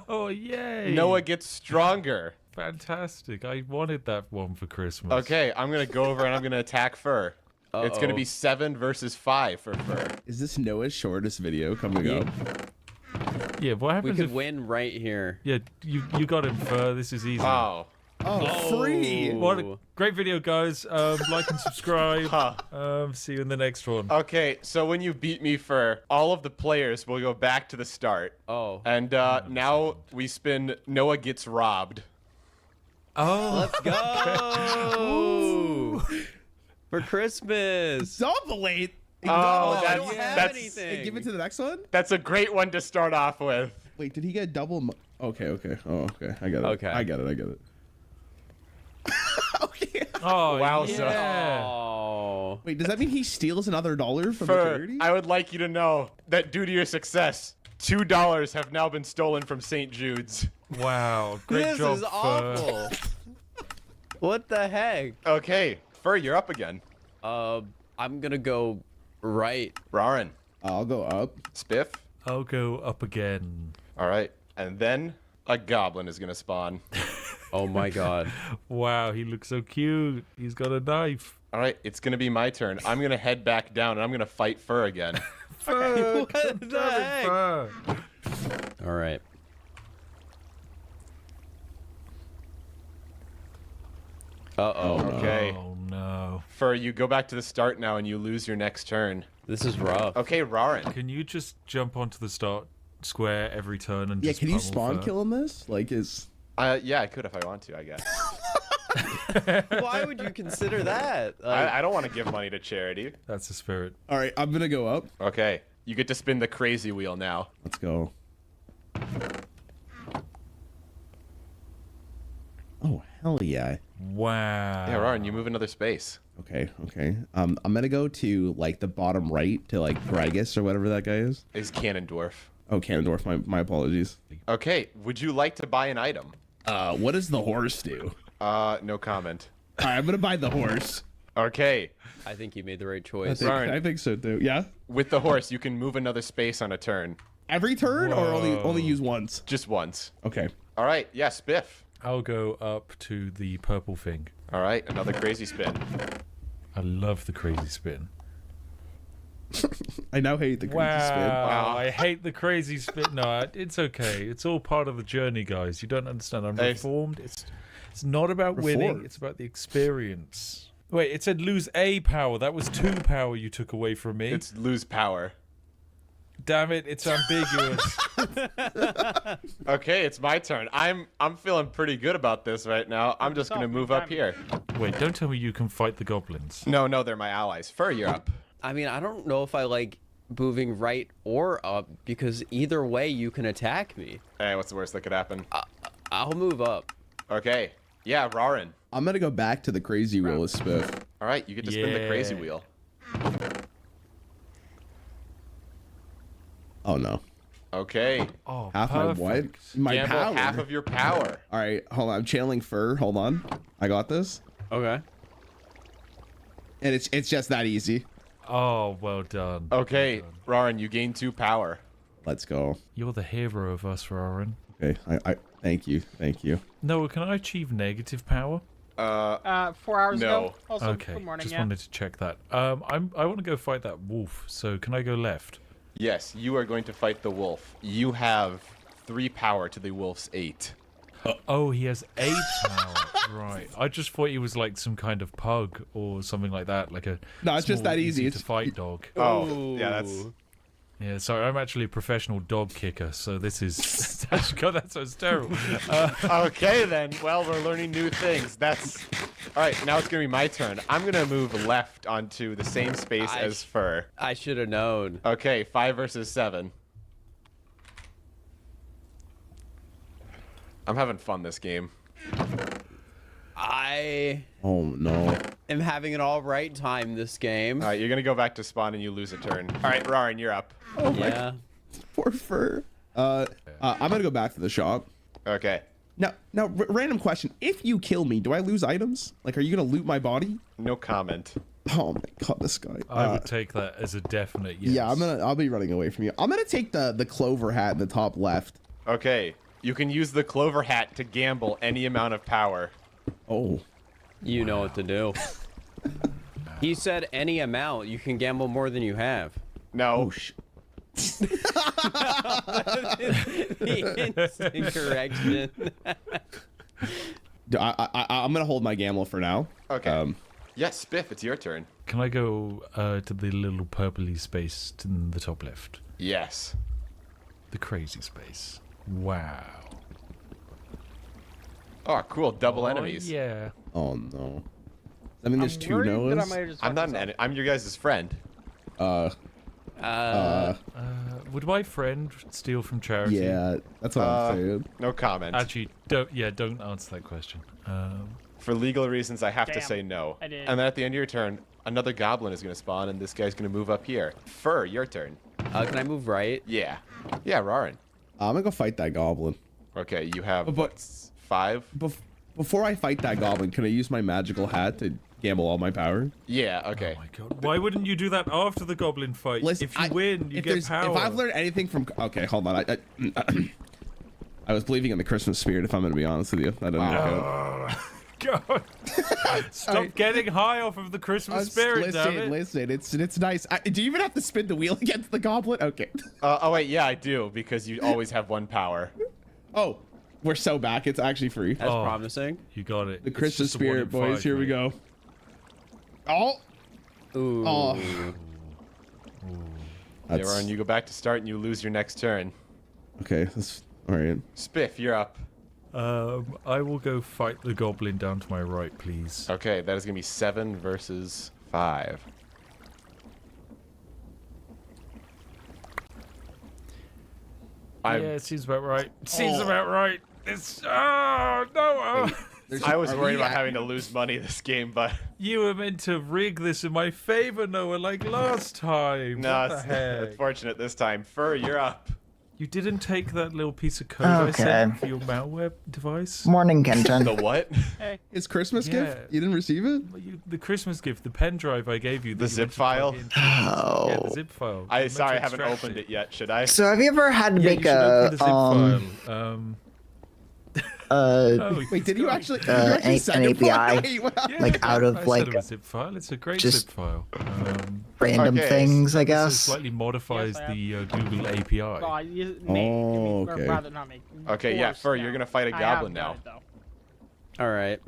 Oh, yay. Noah gets stronger. Fantastic. I wanted that one for Christmas. Okay, I'm gonna go over and I'm gonna attack Fur. It's gonna be 7 versus 5 for Fur. Is this Noah's shortest video coming up? Yeah, what We happens could if... win right here. Yeah, you got him, Fur. This is easy. Oh. Free. What a great video, guys. Like and subscribe. Huh. See you in the next one. Okay, so when you beat me, Fur, all of the players will go back to the start. Oh. And now we spin Noah gets robbed. Oh. Let's go. For Christmas. Double it. Oh, I don't have that's anything. Give it to the next one. That's a great one to start off with. Wait, did he get double? Okay. Oh, okay. I got it. Okay. I get it. Okay. Oh, Wowza. yeah. Oh. Wait, does that mean he steals another dollar from the Fur, charity? I would like you to know that due to your success, $2 have now been stolen from St. Jude's. Wow. Great job, This is Fur. awful. What the heck? Okay, Fur, you're up again. I'm gonna go right. Roarin. I'll go up. Spiff. I'll go up again. All right, and then a goblin is gonna spawn. Oh my god. Wow, he looks so cute. He's got a knife. All right, it's gonna be my turn. I'm gonna head back down and I'm gonna fight Fur again. Fur, What the heck? Fur. All right. Uh-oh. Okay. Oh, no. Fur, you go back to the start now and you lose your next turn. This is rough. Okay, Roarin. Can you just jump onto the start square every turn and Yeah, just can you pummel spawn Fur? kill him this? Like, is... Yeah, I could if I want to, I guess. Why would you consider that? I don't want to give money to charity. That's the spirit. All right, I'm gonna go up. Okay, you get to spin the crazy wheel now. Let's go. Oh, hell yeah. Wow. Yeah, Roarin, you move another space. Okay. I'm gonna go to, like, the bottom right to, like, Gragas or whatever that guy is. Is Cannon Dwarf. Oh, Ganondorf, my apologies. Okay, would you like to buy an item? What does the horse do? No comment. All right, I'm gonna buy the horse. Okay. I think you made the right choice. I think so, too. Yeah? With the horse, you can move another space on a turn. Every turn, or only use once? Just once. Okay. All right, yeah, Spiff. I'll go up to the purple thing. All right, another crazy spin. I love the crazy spin. I now hate the crazy spin. Wow, I hate the crazy spin. No, it's okay. It's all part of the journey, guys. You don't understand. I'm reformed. It's not about winning. Reformed. It's about the experience. Wait, it said lose a power. That was 2 power you took away from me. It's lose power. Damn it, it's ambiguous. Okay, it's my turn. I'm feeling pretty good about this right now. I'm just gonna move up here. Wait, don't tell me you can fight the goblins. No, they're my allies. Fur, you're up. I mean, I don't know if I like moving right or up because either way you can attack me. Hey, what's the worst that could happen? I'll move up. Okay. Yeah, Rarin. I'm gonna go back to the crazy wheel with Spiff. All right, you get to spin the crazy wheel. Oh no. Okay. Oh, Half my what? My Gamble power. half of your power. All right, hold on. I'm channeling Fur. Hold on. I got this. Okay. And it's just that easy. Oh, well done. Okay, Rarin, you gain 2 power. Let's go. You're the hero of us, Rarin. Okay. I thank you. Thank you. Noah, can I achieve negative power? 4 hours no. ago. Also, Okay, good morning, just yeah. wanted to check that. I want to go fight that wolf. So can I go left? Yes, you are going to fight the wolf. You have 3 power to the wolf's 8. Oh, he has 8 power. Right. I just thought he was like some kind of pug or something like that, like a No, it's just small, that easy. to fight dog. Oh, yeah, that's... Yeah, sorry, I'm actually a professional dog kicker, so this is... God, that sounds terrible. Okay, then. Well, we're learning new things. That's... All right, now it's going to be my turn. I'm going to move left onto the same space as Fur. I should have known. Okay, 5 versus 7. I'm having fun this game. I Oh no. am having an all right time this game. All right, you're going to go back to spawn and you lose a turn. All right, Rarin, you're up. Oh my. Yeah. Poor Fur. I'm gonna go back to the shop. Okay. Now, random question. If you kill me, do I lose items? Like, are you gonna loot my body? No comment. Oh my god, this guy. I would take that as a definite yes. Yeah, I'll be running away from you. I'm gonna take the clover hat in the top left. Okay, you can use the clover hat to gamble any amount of power. Oh. You know what to do. He said any amount. You can gamble more than you have. No. Oh, The instant correction. I'm gonna hold my gamble for now. Okay. Yes, Spiff, it's your turn. Can I go to the little purpley space in the top left? Yes. The crazy space. Wow. Oh, cool. Double enemies. Yeah. Oh no. I mean, there's I'm 2 worried that I Noahs. might have just I'm fucked not this an up. enemy. I'm your guys' friend. Would my friend steal from charity? Yeah, that's what I'm saying. No comment. Actually, don't answer that question. For legal reasons, I have to Damn, say no. I did. And then at the end of your turn, another goblin is going to spawn, and this guy's going to move up here. Fur, your turn. Can I move right? Yeah. Yeah, Rarin. I'm gonna go fight that goblin. Okay, you have, But- what, 5? Before I fight that goblin, can I use my magical hat to gamble all my power? Yeah, okay. Oh my god. Why wouldn't you do that after the goblin fight? Listen, if you win, you if get there's- power. If I've learned anything from... Okay, hold on. I was believing in the Christmas spirit, if I'm going to be honest with you. That didn't work out. God. Stop getting high off of the Christmas spirit, damn it. Listen, it's nice. Do you even have to spin the wheel against the goblet? Okay. Oh, wait, yeah, I do, because you always have 1 power. Oh, we're so back. It's actually free. That's promising. You got it. The It's Christmas just a 1 in spirit, boys. 5, Here we mate. go. Oh. Ooh. Oh. Yeah, Rarin, you go back to start and you lose your next turn. Okay, that's all right. Spiff, you're up. I will go fight the goblin down to my right, please. Okay, that is going to be 7 versus 5. Yeah, it seems about right. Seems about right. It's oh no! I was worried about having to lose money this game, but You were meant to rig this in my favor, Noah, like last time. no, What the it's heck? unfortunate this time. Fur, you're up. You didn't take that little piece of code I sent Okay. for your malware device? Morning, Kenton. The what? Hey, It's Christmas Yeah. gift? You didn't receive it? The Christmas gift, the pen drive I gave you. The that you zip meant to plug file? into. Yeah, the zip file. You meant Sorry, to I haven't extract opened it yet. Should I? So have you ever had to Yeah, you make should open a the zip file. Wait, did you actually? An API, like out of I like said it was a zip file. It's a great just zip file. random things, I So it guess. slightly modifies the Google API. okay. Rather not make. Okay, yeah, force, Fur, no. you're gonna fight a I goblin have now. got it, though. All right.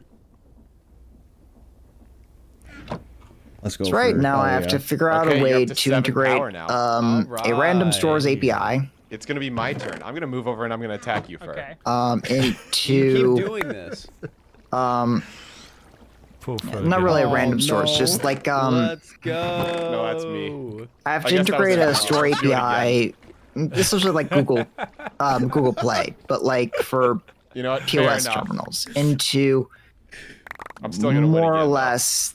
Let's go. So right for- now oh, I have yeah. to figure out Okay, a you're way up to to 7 integrate power now. a random store's Alright. API It's gonna be my turn. I'm gonna move over and I'm gonna attack you, Fur. Okay. You into keep doing this. Poor Fur not didn't- really a Oh, random source, no. just like Let's go. No, that's me. I have I to guess that was integrate a a no. store Let's do it API. This is like Google Play, but like for You know what? Fair POS enough. terminals into I'm still gonna win more or again, though. less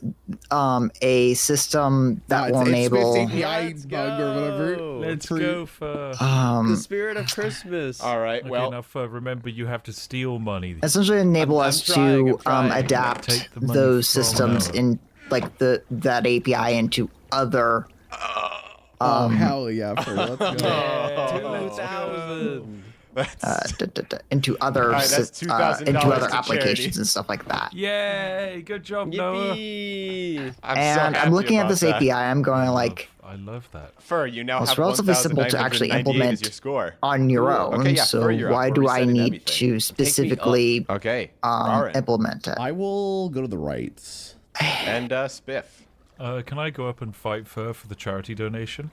a system that will it's enable Swift API Let's bug or whatever. go. Let's go for. The spirit of Christmas. All right. Okay, Well, now Fur, remember you have to steal money. essentially enable I'm us trying, to I'm trying. adapt Take the money those from systems Noah. in like that API into other Oh hell yeah! For let's go. 2000. into other right, that's $2,000 into other to applications charity. and stuff like that. Yay! Good job, Noah. Yippee. And I'm looking at this API. I'm going like, I love that. Fur, you now well, it's have relatively simple to actually 1,998 as implement your score. on your Cool. own. Okay, yeah, so Fur, you're up. why We're do I resetting need everything. to specifically Okay. Raren. implement it? I will go to the right. And Spiff. Can I go up and fight Fur for the charity donation?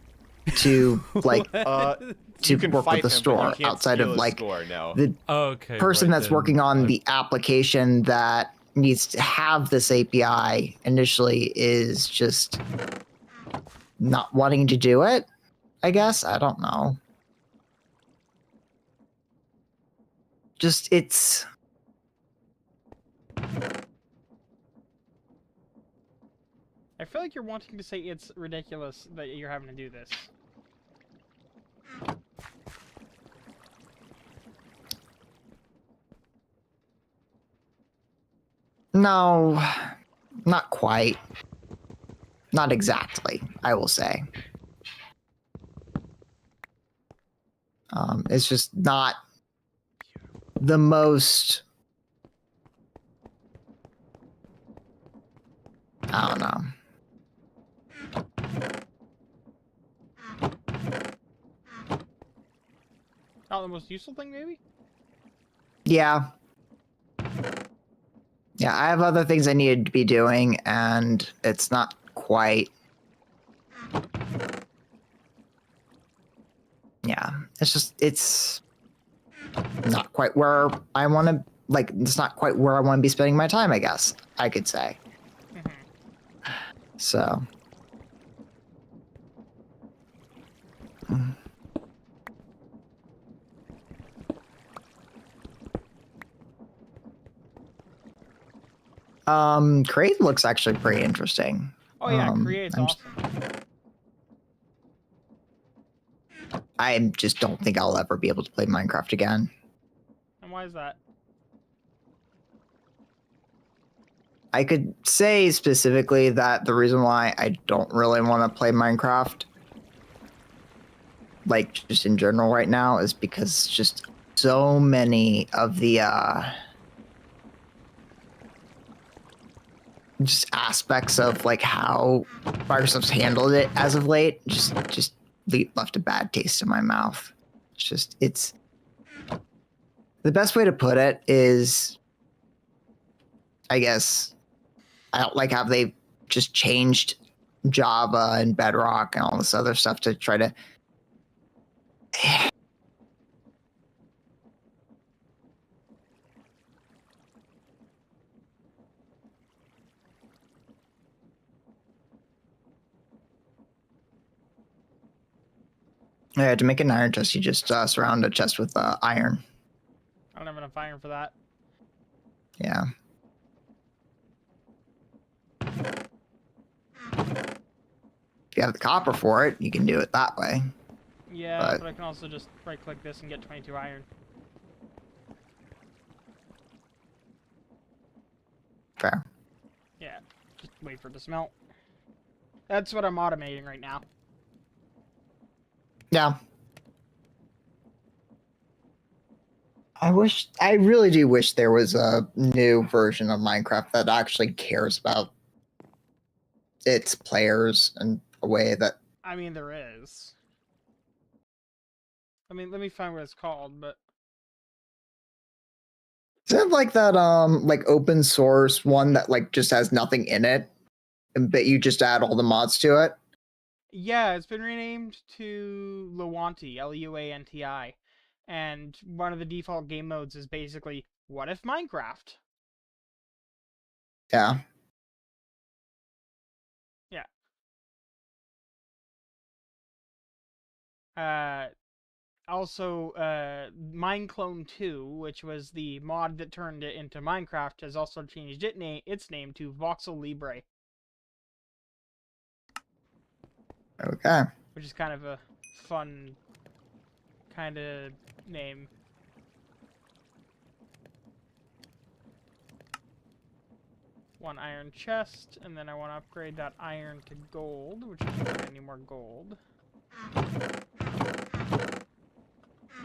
To like You to can work fight with the him, but you store can't outside steal of his like score, no. the Okay. person right that's then. working on the application that needs to have this API initially is just not wanting to do it. I guess I don't know. Just it's. I feel like you're wanting to say it's ridiculous that you're having to do this. No, not quite. Not exactly, I will say. It's just not the most. I don't know. Not the most useful thing, maybe? Yeah. Yeah, I have other things I needed to be doing, and it's not quite. Yeah, it's not quite where I want to, like, it's not quite where I want to be spending my time, I guess, I could say. So. Create looks actually pretty interesting. Oh yeah, Create's I'm- awesome. I just don't think I'll ever be able to play Minecraft again. And why is that? I could say specifically that the reason why I don't really want to play Minecraft, like just in general right now, is because just so many of the just aspects of like how Microsoft's handled it as of late just left a bad taste in my mouth. It's the best way to put it is, I guess, I don't like how they've just changed Java and Bedrock and all this other stuff to try to. Yeah, to make an iron chest, you just surround a chest with iron. I don't have enough iron for that. Yeah. If you have the copper for it, you can do it that way. Yeah, but I can also just right-click this and get 22 iron. Fair. Yeah, just wait for it to smelt. That's what I'm automating right now. Yeah. I really do wish there was a new version of Minecraft that actually cares about its players in a way that. I mean, there is. I mean, let me find what it's called, but Isn't it like that like open source one that like just has nothing in it, but you just add all the mods to it? yeah, it's been renamed to Luanti, Luanti, and one of the default game modes is basically what if Minecraft? Yeah. Yeah. Also, Mineclone 2, which was the mod that turned it into Minecraft, has also changed its name to Voxel Libre. Okay. Which is kind of a fun kind of name. One iron chest, and then I want to upgrade that iron to gold, which I don't any more gold. Which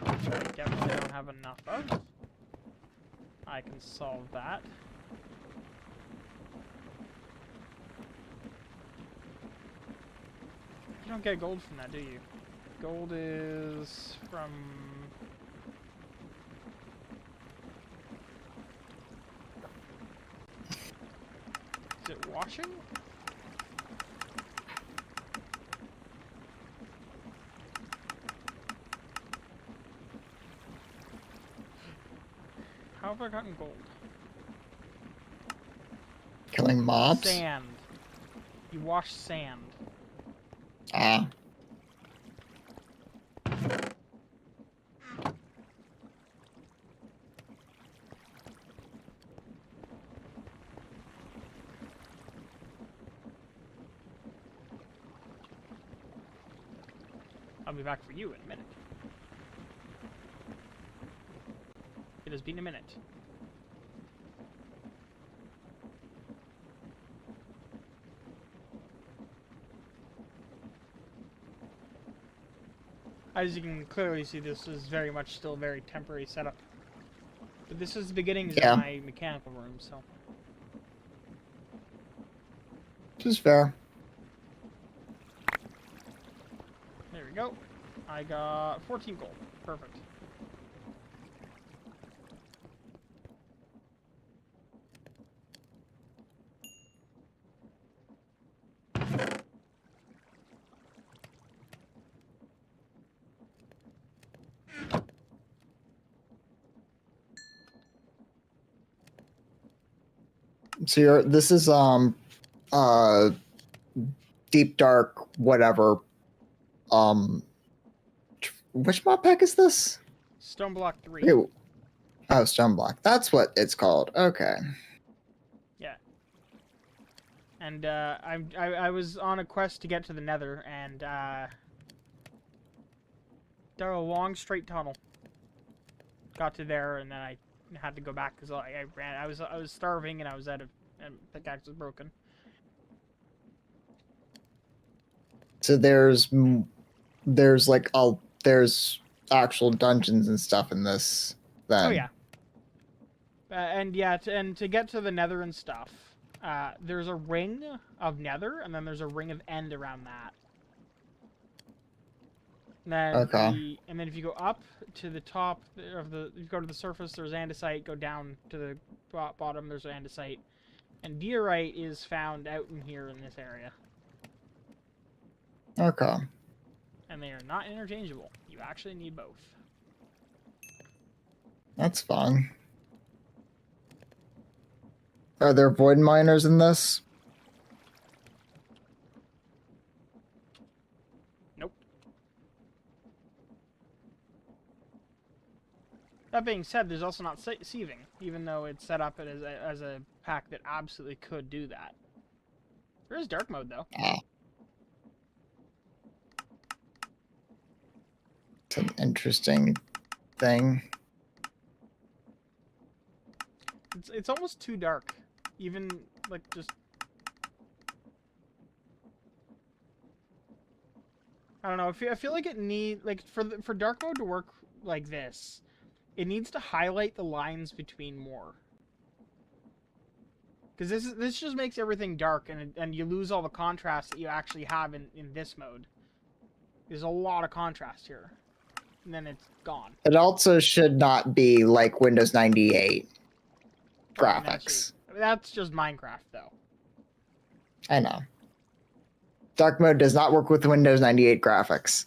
I definitely don't have enough of. I can solve that. You don't get gold from that, do you? Gold is from... Is it washing? How have I gotten gold? Killing mobs? Sand. You wash sand. Ah. I'll be back for you in a minute. It has been a minute. As you can clearly see, this is very much still a very temporary setup. But this is the beginnings of my mechanical room, so... Which is fair. There we go. I got 14 gold. Perfect. So this is deep dark whatever which mod pack is this? Stoneblock 3. Ew. Oh, Stoneblock. That's what it's called. Okay. Yeah. And I was on a quest to get to the Nether, and there a long straight tunnel. Got to there, and then I had to go back because I ran. I was starving, and I was out of, and the pickaxe was broken. So there's like there's actual dungeons and stuff in this. Then. Oh yeah. And yeah, to get to the Nether and stuff, there's a ring of Nether, and then there's a ring of End around that. And then and then if you go up to the top of the, you go to the surface, there's andesite. Go down to the bottom, there's andesite, and diorite is found out in here in this area. Okay. And they are not interchangeable. You actually need both. That's fine. Are there void miners in this? Nope. That being said, there's also not sieving, even though it's set up as a pack that absolutely could do that. There is dark mode, though. Ah. It's an interesting thing. It's almost too dark. Even, like, just... I don't know, I feel like it need, like, for dark mode to work like this, It needs to highlight the lines between more. Because this just makes everything dark, and you lose all the contrast that you actually have in this mode. There's a lot of contrast here. And then it's gone. It also should not be like Windows 98 graphics. That's just Minecraft, though. I know. Dark mode does not work with Windows 98 graphics.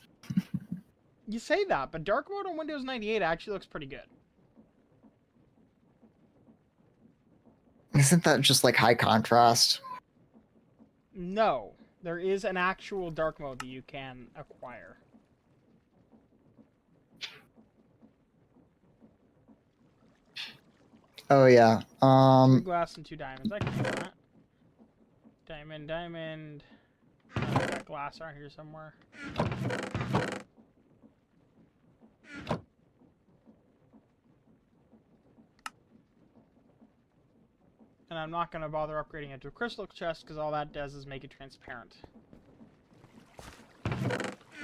You say that, but dark mode on Windows 98 actually looks pretty good. Isn't that just like high contrast? No. There is an actual dark mode that you can acquire. Oh yeah. 2 glass and 2 diamonds. I can do that. Diamond. Oh, I got glass around here somewhere. And I'm not going to bother upgrading it to a crystal chest because all that does is make it transparent.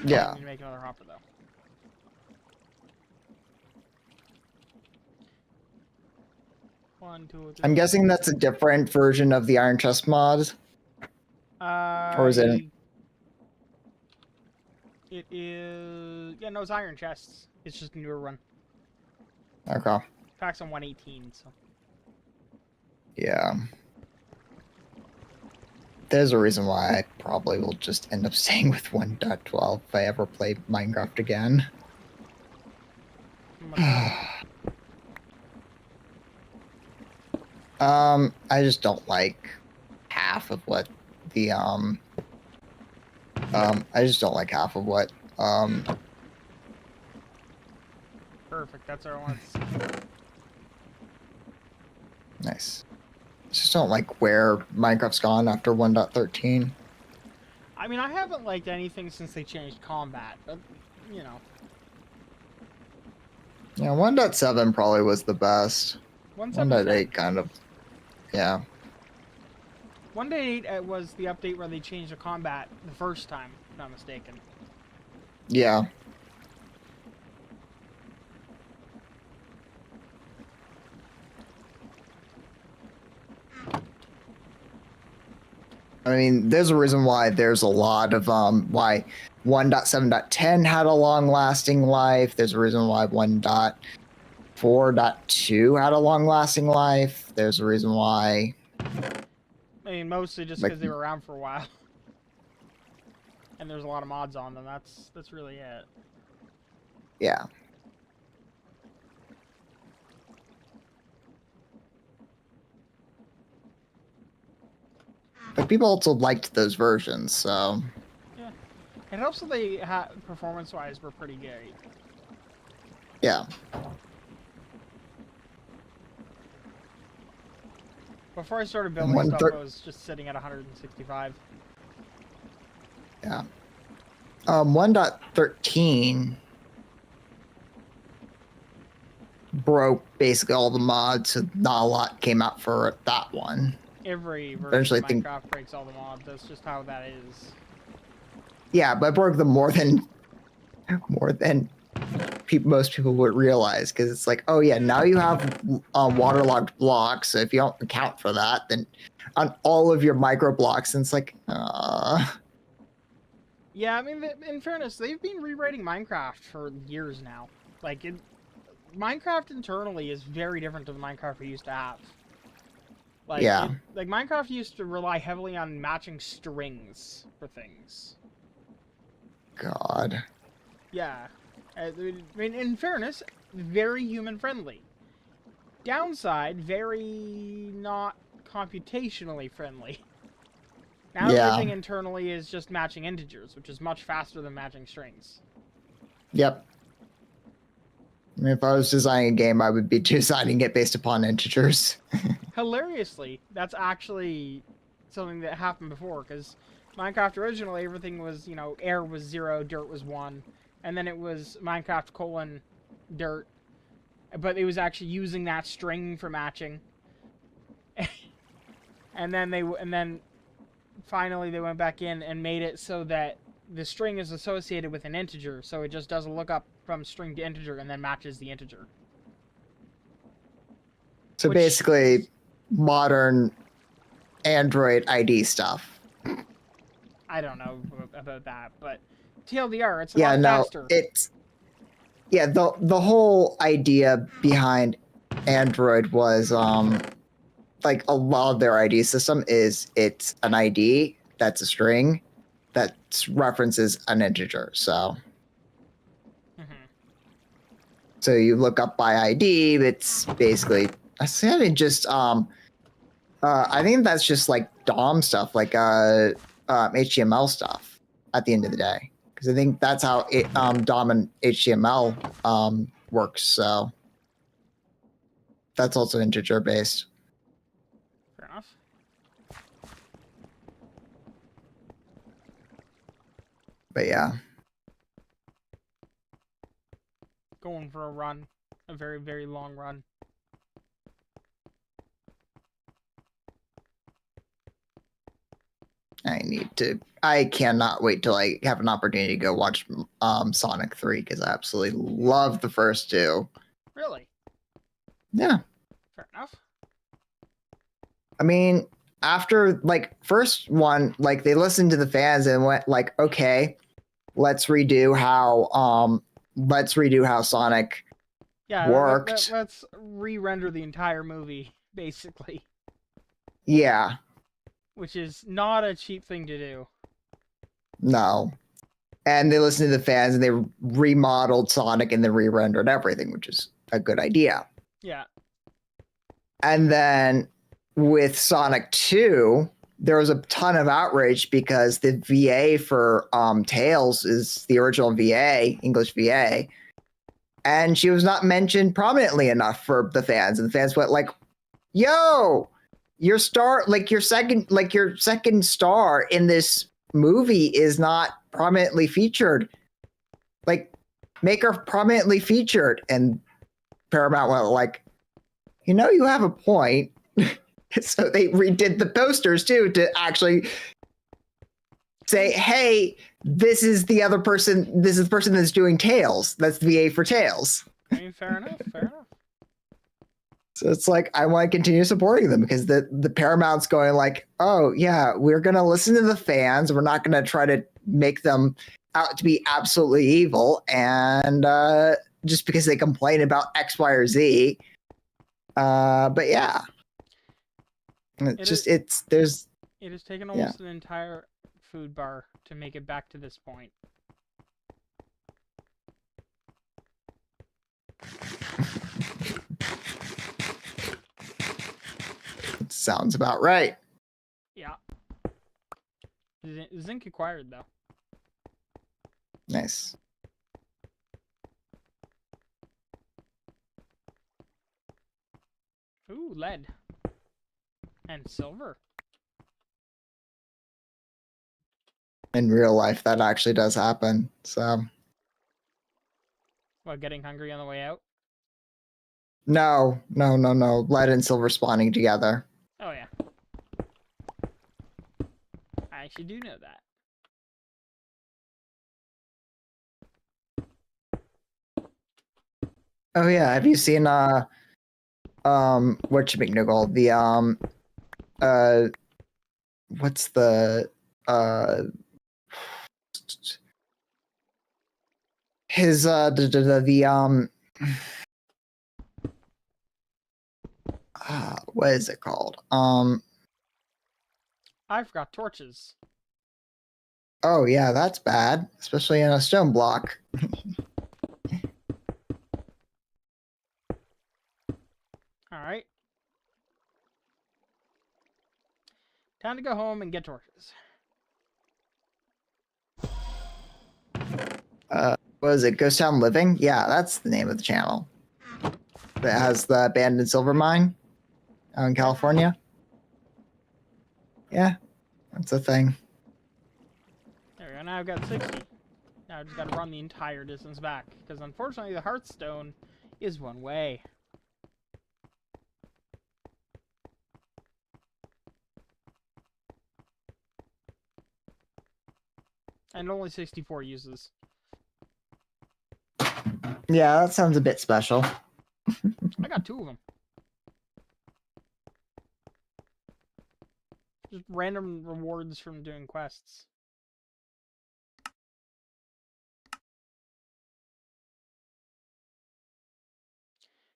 Yeah. I need to make another hopper though. One, two, three. I'm guessing that's a different version of the Iron Chest mod. Or is it? It is. Yeah, no, it's Iron Chests. It's just a newer run. Okay. Packs on 118, so. Yeah. There's a reason why I probably will just end up staying with 1.12 if I ever play Minecraft again. I just don't like half of what the I just don't like half of what Perfect, that's what I want to see. Nice. Just don't like where Minecraft's gone after 1.13. I mean, I haven't liked anything since they changed combat, but, you know. Yeah, 1.7 probably was the best. 1.8 kind of, yeah. 1.8 was the update where they changed the combat the first time, if I'm not mistaken. Yeah. I mean, there's a reason why there's a lot of why 1.7.10 had a long-lasting life. There's a reason why 1.4.2 had a long-lasting life. There's a reason why. I mean, mostly just because they were around for a while, and there's a lot of mods on them. That's really it. Yeah. But people also liked those versions, so. Yeah. It helps that they performance-wise were pretty good. Yeah. Before I started building stuff, I was just sitting at 165. Yeah. 1.13 broke basically all the mods, so not a lot came out for that one. Every version of Minecraft breaks all the mods. That's just how that is. Yeah, but it broke them more than most people would realize, because it's like, oh yeah, now you have waterlogged blocks. So if you don't account for that, then on all of your micro blocks, and it's like, Yeah, I mean, in fairness, they've been rewriting Minecraft for years now. Like, Minecraft internally is very different to the Minecraft we used to have. Like, yeah. Like, Minecraft used to rely heavily on matching strings for things. God. Yeah. I mean, in fairness, very human-friendly. Downside, very not computationally friendly. Now everything internally is just matching integers, which is much faster than matching strings. Yep. I mean, if I was designing a game, I would be designing it based upon integers. Hilariously, that's actually something that happened before, because Minecraft originally, everything was, you know, air was 0, dirt was 1, and then it was Minecraft : dirt, but it was actually using that string for matching. and then finally they went back in and made it so that the string is associated with an integer, so it just does a lookup from string to integer and then matches the integer. So basically, modern Android ID stuff. I don't know about that, but TLDR, it's a Yeah, lot no, faster. it's the whole idea behind Android was like a lot of their ID system is it's an ID that's a string that references an integer. So so you look up by ID, it's basically I think just I think that's just like DOM stuff, like HTML stuff at the end of the day. Because I think that's how it, DOM and HTML works. So that's also integer based. Fair enough. But yeah. Going for a run. A very, very long run. I cannot wait till I have an opportunity to go watch Sonic 3 because I absolutely love the first two. Really? Yeah. Fair enough. I mean, after like first one, like they listened to the fans and went like, okay, let's redo how Sonic worked. Let's re-render the entire movie, basically. Yeah. Which is not a cheap thing to do. No. And they listened to the fans and they remodeled Sonic and then re-rendered everything, which is a good idea. Yeah. And then with Sonic 2, there was a ton of outrage because the VA for Tails is the original VA, English VA. And she was not mentioned prominently enough for the fans. And the fans went like, yo, your second star in this movie is not prominently featured. Like, make her prominently featured. And Paramount went like, you have a point. So they redid the posters too to actually say, hey, this is the other person. This is the person that's doing Tails. That's the VA for Tails. I mean, fair enough. Fair enough. So it's like, I want to continue supporting them because the Paramount's going like, oh yeah, we're going to listen to the fans. We're not going to try to make them out to be absolutely evil. And just because they complain about X, Y, or Z. But yeah. It has taken almost an entire food bar to make it back to this point. Sounds about right. Yeah. Zinc acquired, though. Nice. Ooh, lead. And silver. In real life, that actually does happen. So. What, getting hungry on the way out? No. Lead and silver spawning together. Oh, yeah. I actually do know that. Oh yeah, have you seen whatchamacniggle? The what's the his what is it called? I forgot torches. Oh yeah, that's bad, especially in a stone block. Alright. Time to go home and get torches. What is it? Ghost Town Living? Yeah, that's the name of the channel. That has the abandoned silver mine out in California. Yeah, that's a thing. There we go. Now I've got 60. Now I just got to run the entire distance back because unfortunately the Hearthstone is one way. And only 64 uses. Yeah, that sounds a bit special. I got 2 of them. Just random rewards from doing quests.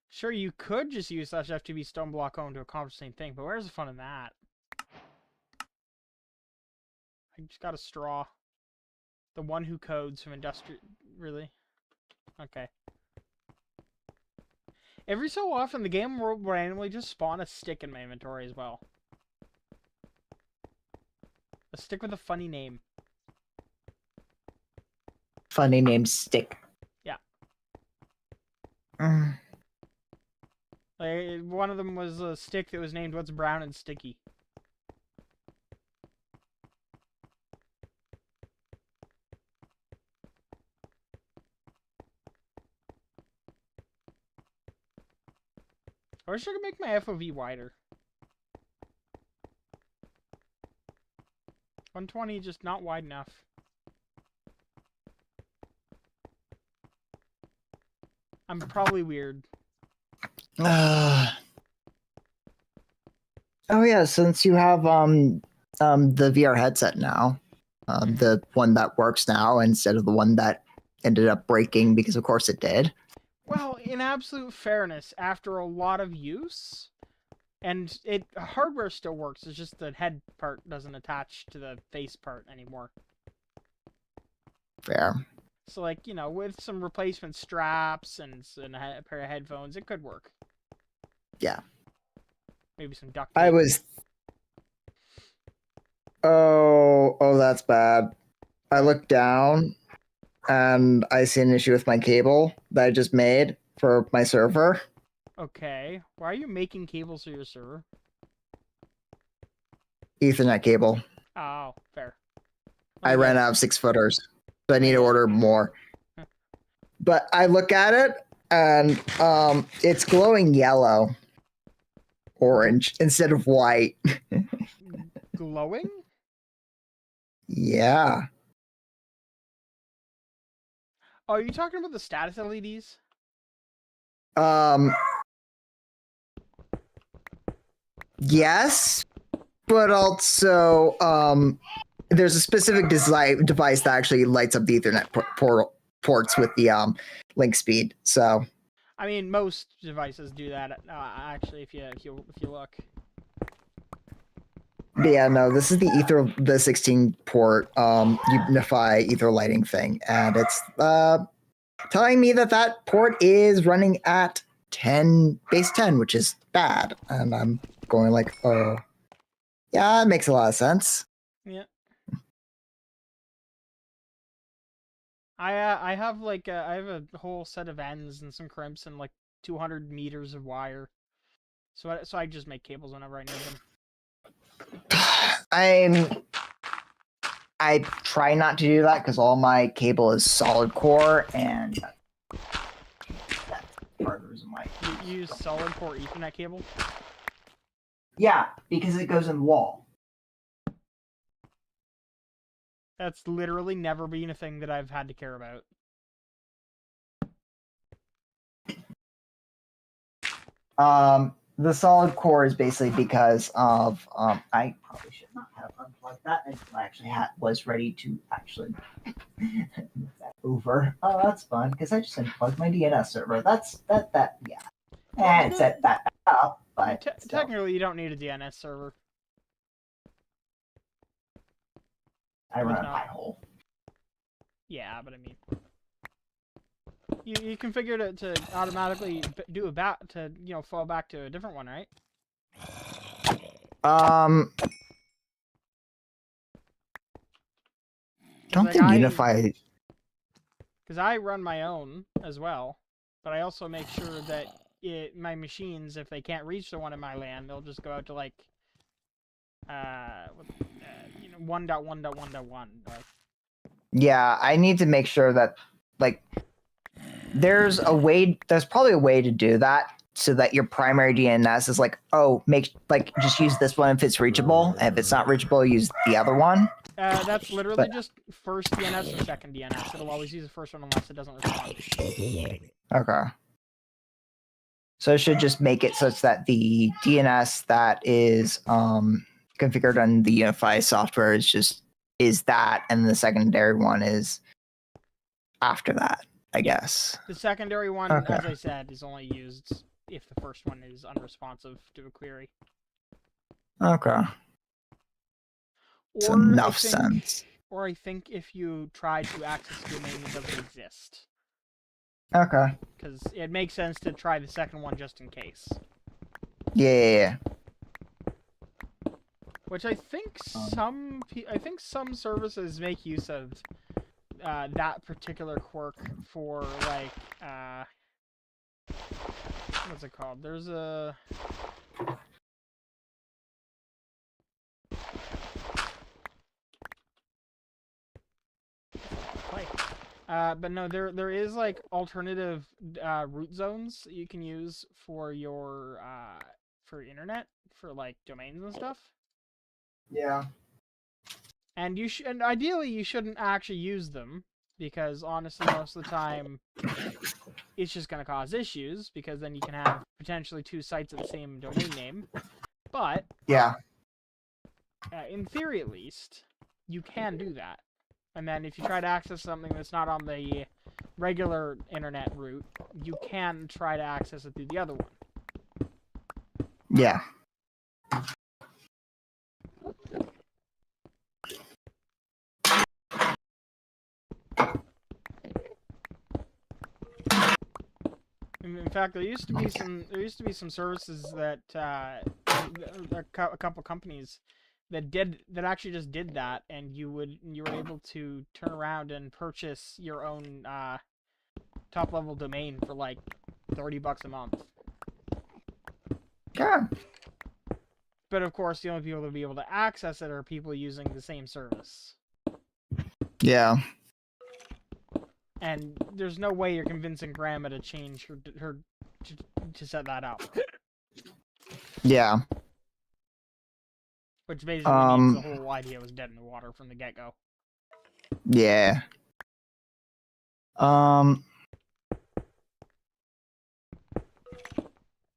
Sure, you could just use /FTB Stoneblock home to accomplish the same thing, but where's the fun in that? I just got a straw. The one who codes from Industrial... Really? Okay. Every so often, the game will randomly just spawn a stick in my inventory as well. A stick with a funny name. Funny name stick. Yeah. Mm. Like, one of them was a stick that was named What's Brown and Sticky. I wish I could make my FOV wider. 120 just not wide enough. I'm probably weird. Oh yeah, since you have the VR headset now, the one that works now instead of the one that ended up breaking because of course it did. Well, in absolute fairness, after a lot of use, and hardware still works, it's just the head part doesn't attach to the face part anymore. Fair. So, like, you know, with some replacement straps and a pair of headphones, it could work. Yeah. Maybe some duct tape. Oh, that's bad. I looked down and I see an issue with my cable that I just made for my server. Okay. Why are you making cables for your server? Ethernet cable. Oh, fair. I ran out of 6-footers, so I need to order more. But I look at it and it's glowing yellow, orange instead of white. Glowing? Yeah. Oh, are you talking about the status LEDs? Yes, but also there's a specific device that actually lights up the Ethernet ports with the link speed. So I mean, most devices do that. Actually, if you look. But yeah, no, this is the 16 port Unify Ether lighting thing, and it's telling me that port is running at base 10, which is bad, and I'm going like, oh, yeah, it makes a lot of sense. Yeah. I have like I have a whole set of ends and some crimps and like 200 meters of wire, so I just make cables whenever I need them. I try not to do that because all my cable is solid core, and that's part of the reason why. You use solid core Ethernet cable? Yeah, because it goes in the wall. That's literally never been a thing that I've had to care about. The solid core is basically because of I probably should not have unplugged that until I actually was ready to actually move that over. Oh, that's fun because I just unplugged my DNS server. Yeah. And set that back up, but technically you don't need a DNS server. I run a Pi-hole. Yeah, but I mean, you configured it to automatically do fall back to a different one, right? Don't think Unify. Because I run my own as well, but I also make sure that my machines, if they can't reach the one in my LAN, they'll just go out to like 1.1.1.1. Yeah, I need to make sure that like there's probably a way to do that so that your primary DNS is like, just use this one if it's reachable. And if it's not reachable, use the other one. That's literally just first DNS or second DNS. It'll always use the first one unless it doesn't respond. Okay. So it should just make it such that the DNS that is configured on the Unify software is that, and the secondary one is after that, I guess. The secondary one, Okay. as I said, is only used if the first one is unresponsive to a query. Okay. It's Or enough sense. Or I think if you try to access a domain that doesn't exist. Okay. Because it makes sense to try the second one just in case. Yeah. Which I think some services make use of that particular quirk for like what's it called? There's a but no, there is like alternative root zones that you can use for your internet for like domains and stuff. Yeah. And and ideally you shouldn't actually use them because honestly most of the time it's just going to cause issues because then you can have potentially two sites of the same domain name. But yeah, in theory at least, you can do that. And then if you try to access something that's not on the regular internet route, you can try to access it through the other one. Yeah. In fact, there used to be some services that a couple companies that actually just did that, and you were able to turn around and purchase your own top level domain for like $30 a month. Yeah. But of course, the only people that be able to access it are people using the same service. Yeah. And there's no way you're convincing Grandma to change her to set that up. Yeah. Which basically means the whole idea was dead in the water from the get-go. Yeah.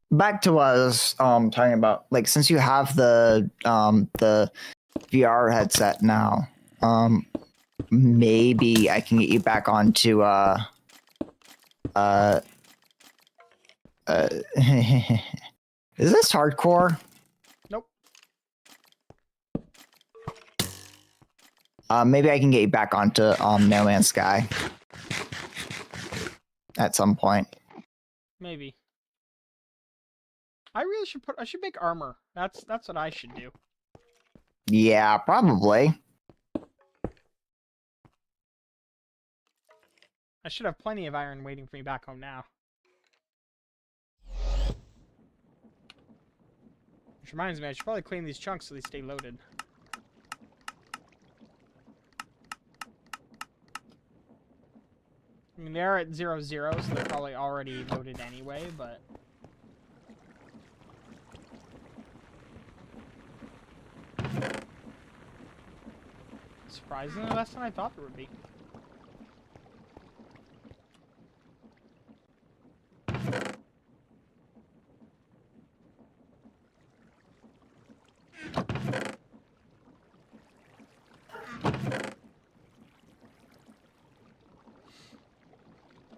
Back to what I was talking about. Like, since you have the VR headset now, maybe I can get you back onto is this hardcore? Nope. Maybe I can get you back onto No Man's Sky at some point. Maybe. I should make armor. That's what I should do. Yeah, probably. I should have plenty of iron waiting for me back home now. Which reminds me, I should probably claim these chunks so they stay loaded. I mean, they are at 0, 0, so they're probably already loaded anyway, but... Surprisingly less than I thought there would be.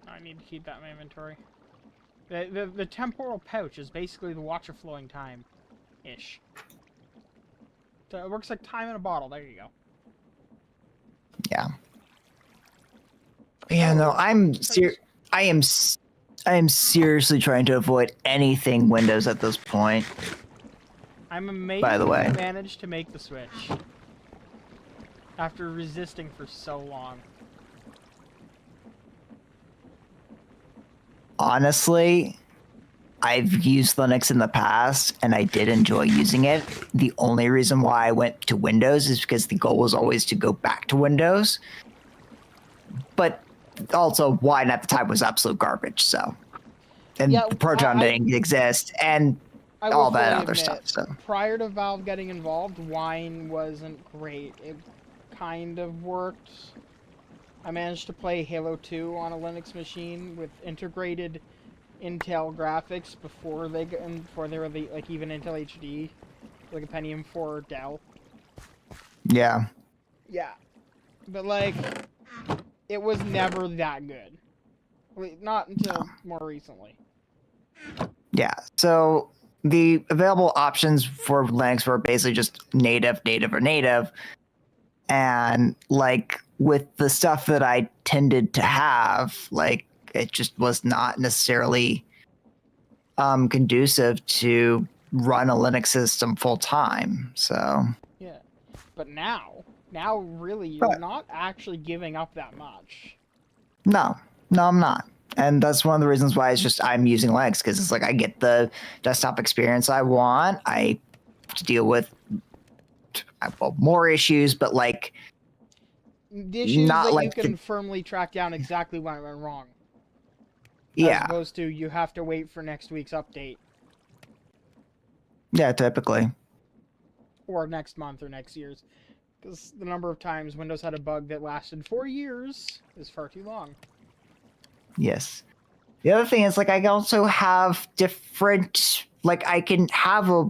I need to keep that in my inventory. The temporal pouch is basically the watch of flowing time-ish. So it works like time in a bottle. There you go. Yeah. Yeah, no, I am seriously trying to avoid anything Windows at this point. I'm amazed by the way, you managed to make the switch after resisting for so long. Honestly, I've used Linux in the past, and I did enjoy using it. The only reason why I went to Windows is because the goal was always to go back to Windows. But also, Wine at the time was absolute garbage, so... And Yeah, the Proton didn't exist, and all that fully other admit, stuff, so... Prior to Valve getting involved, Wine wasn't great. It kind of worked. I managed to play Halo 2 on a Linux machine with integrated Intel graphics before they were like even Intel HD, like a Pentium 4 Dell. Yeah. Yeah, but like, it was never that good. Not until more recently. Yeah. So the available options for Linux were basically just native, native, or native. And like with the stuff that I tended to have, like it just was not necessarily conducive to run a Linux system full time. So Yeah, but now really you're not actually giving up that much. no, I'm not. And that's one of the reasons why I'm using Linux, because it's like I get the desktop experience I want. I deal with more issues, but like The issues not that like you can firmly track down exactly what went wrong. Yeah. As opposed to you have to wait for next week's update. Yeah, typically. Or next month or next year's. Because the number of times Windows had a bug that lasted 4 years is far too long. Yes. The other thing is, like, I also have different, like, I can have a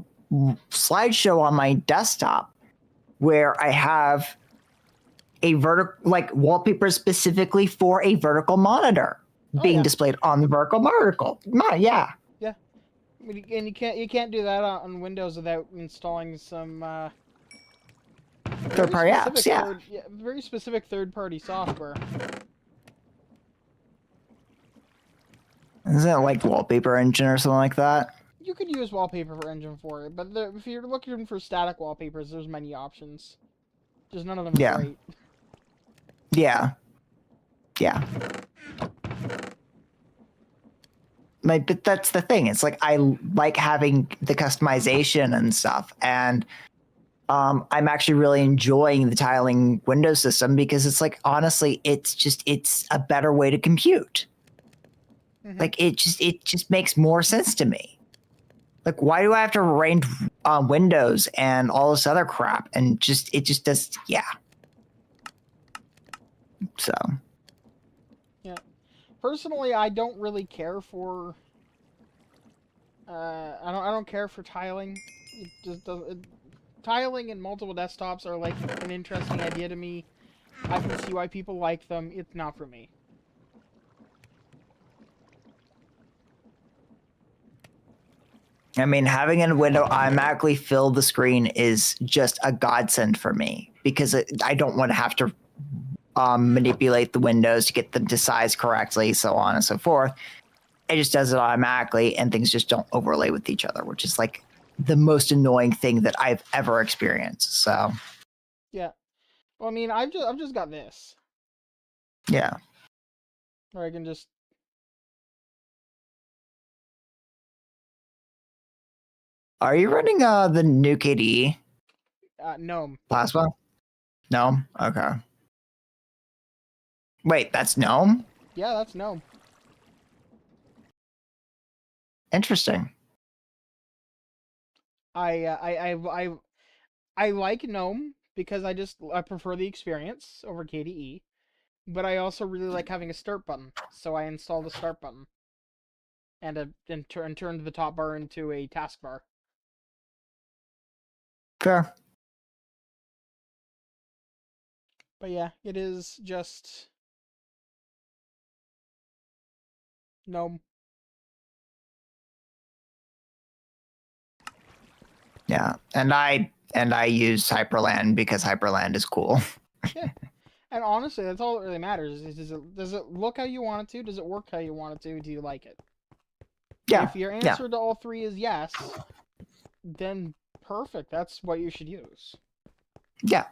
slideshow on my desktop where I have a like wallpaper specifically for a vertical monitor being displayed on the vertical monitor. Yeah. Yeah. And you can't do that on Windows without installing some third-party apps, yeah. Very specific third-party software. Isn't it like Wallpaper Engine or something like that? You could use Wallpaper Engine for it, but if you're looking for static wallpapers, there's many options. Just none of them are great. Yeah. Yeah. But that's the thing. It's like I like having the customization and stuff, and I'm actually really enjoying the tiling Windows system because it's like honestly, it's a better way to compute. Like it just makes more sense to me. Like, why do I have to arrange Windows and all this other crap? And it just does, yeah. So. Yeah. Personally, I don't really care for. I don't care for tiling. It just doesn't. Tiling and multiple desktops are like an interesting idea to me. I can see why people like them. It's not for me. I mean, having a window automatically fill the screen is just a godsend for me because I don't want to have to manipulate the windows to get them to size correctly, so on and so forth. It just does it automatically, and things just don't overlay with each other, which is like the most annoying thing that I've ever experienced. So, yeah. Well, I mean, I've just got this. Yeah. Where I can just. Are you running the new KDE? GNOME. Plasma? GNOME? Okay. Wait, that's GNOME? Yeah, that's GNOME. Interesting. I like GNOME because I prefer the experience over KDE, but I also really like having a start button, so I installed a start button and turned the top bar into a taskbar. Fair. But yeah, it is just GNOME. Yeah, and I use Hyperland because Hyperland is cool. Yeah, and honestly, that's all that really matters. Does it look how you want it to? Does it work how you want it to? Do you like it? Yeah. If your answer to all three is yes, then perfect. That's what you should use. Yeah.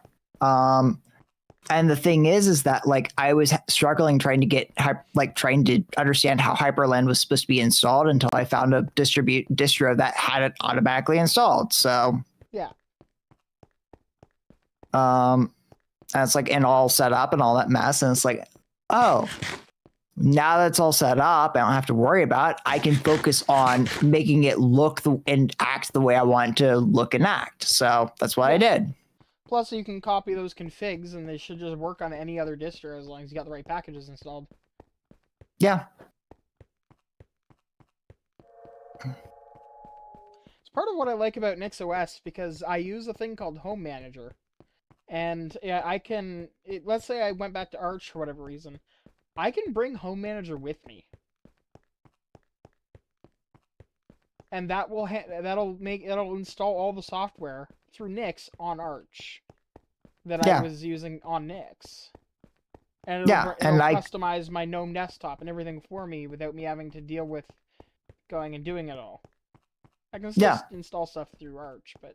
And the thing is that like I was struggling trying to understand how Hyperland was supposed to be installed until I found a distro that had it automatically installed. So yeah. And it's like and all set up and all that mess, and it's like, oh, now that it's all set up, I don't have to worry about it. I can focus on making it look and act the way I want to look and act. So that's what I did. Plus, you can copy those configs, and they should just work on any other distro as long as you got the right packages installed. Yeah. part of what I like about NixOS, because I use a thing called Home Manager. And yeah, I can... let's say I went back to Arch for whatever reason. I can bring Home Manager with me. And that will that'll install all the software through Nix on Arch that I was using on Nix. And it'll customize my GNOME desktop and everything for me without me having to deal with going and doing it all. I can still install stuff through Arch, but...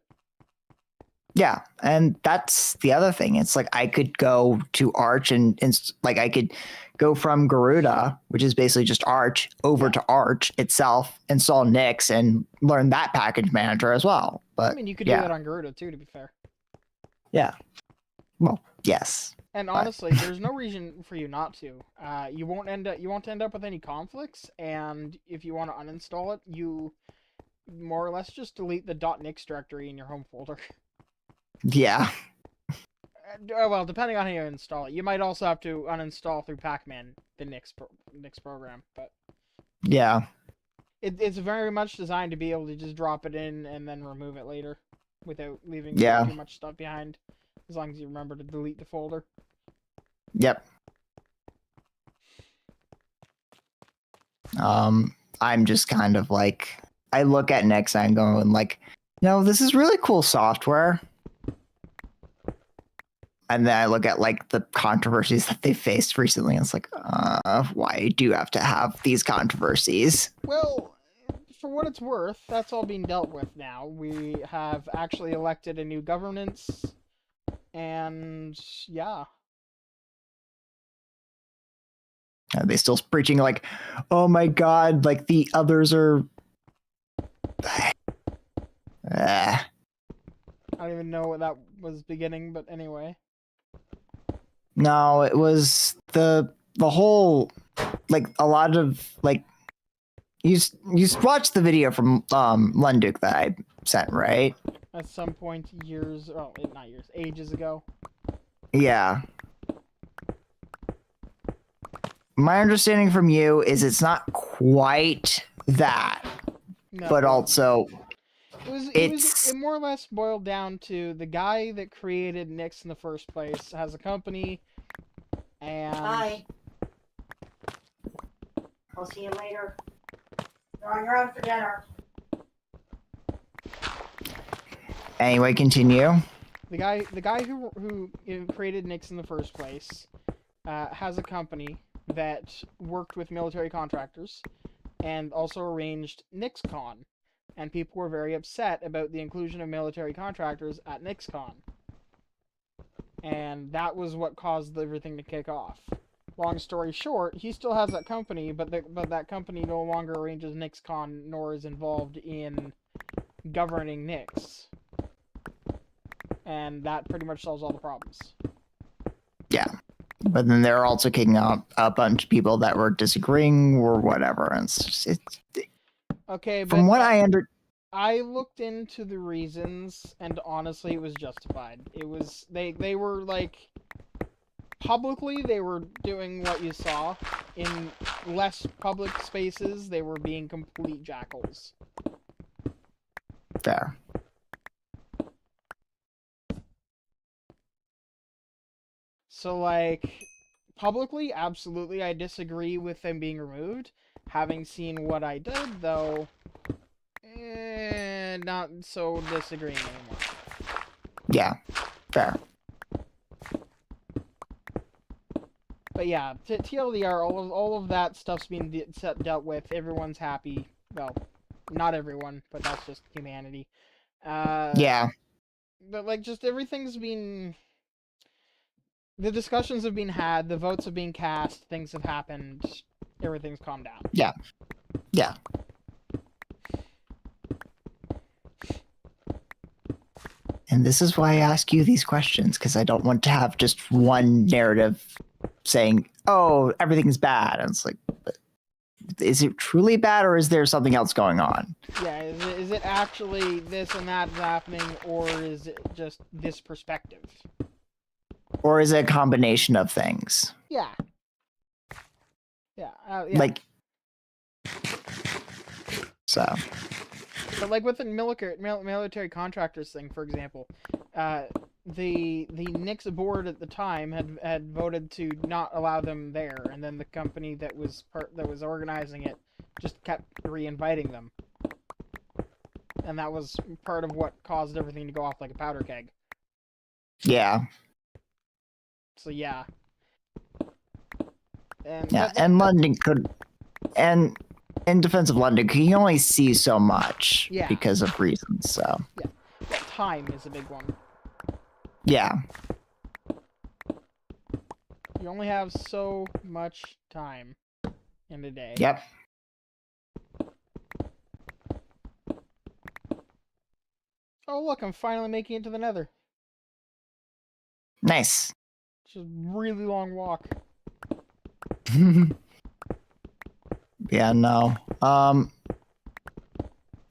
Yeah, and that's the other thing. It's like I could go to Arch and I could go from Garuda, which is basically just Arch, over to Arch itself, install Nix, and learn that package manager as well. But I mean, you could do that on Garuda too, to be fair. Yeah. Well, yes. And honestly, there's no reason for you not to. You won't end up with any conflicts, and if you want to uninstall it, you more or less just delete the .nix directory in your home folder. Yeah. Well, depending on how you install it. You might also have to uninstall through Pacman the Nix program, but... Yeah. It's very much designed to be able to just drop it in and then remove it later without leaving too much stuff behind, as long as you remember to delete the folder. Yep. I'm just kind of like... I look at Nix and I'm going like, no, this is really cool software. And then I look at like the controversies that they faced recently, and it's like, why do you have to have these controversies? Well, for what it's worth, that's all being dealt with now. We have actually elected a new governance, and yeah. Are they still preaching like, oh my god, like the others are... I don't even know what that was beginning, but anyway. No, it was the whole, like, a lot of, like, you watched the video from Lunduk that I sent, right? At some point ages ago. Yeah. My understanding from you is it's not quite that, but also... It more or less boiled down to the guy that created Nix in the first place has a company, and... Hi. I'll see you later. You're on your own for dinner. Anyway, continue. The guy who created Nix in the first place has a company that worked with military contractors and also arranged NixCon. And people were very upset about the inclusion of military contractors at NixCon. And that was what caused everything to kick off. Long story short, he still has that company, but that company no longer arranges NixCon nor is involved in governing Nix. And that pretty much solves all the problems. Yeah. But then they're also kicking out a bunch of people that were disagreeing or whatever. And it's okay, but from what I looked into the reasons, and honestly, it was justified. It was they were like publicly they were doing what you saw. In less public spaces, they were being complete jackals. Fair. So like publicly, absolutely, I disagree with them being removed. Having seen what I did, though. Not so disagreeing anymore. Yeah, fair. But yeah, TLDR, all of that stuff's being dealt with. Everyone's happy. Well, not everyone, but that's just humanity. Yeah. But like, just everything's been... The discussions have been had, the votes have been cast, things have happened, everything's calmed down. Yeah. Yeah. And this is why I ask you these questions, because I don't want to have just one narrative saying, oh, everything's bad. And it's like, is it truly bad, or is there something else going on? Yeah, is it actually this and that happening, or is it just this perspective? Or is it a combination of things? Yeah. Yeah. Like, so. But like with the military contractors thing, for example, the Nix board at the time had voted to not allow them there, and then the company that was organizing it just kept re-inviting them, and that was part of what caused everything to go off like a powder keg. Yeah. So yeah. And Yeah, and London could, and in defense of London, you can only see so much because of reasons. So yeah, time is a big one. Yeah. You only have so much time in a day. Yep. Oh look, I'm finally making it to the Nether. Nice. It's just a really long walk. Yeah, no.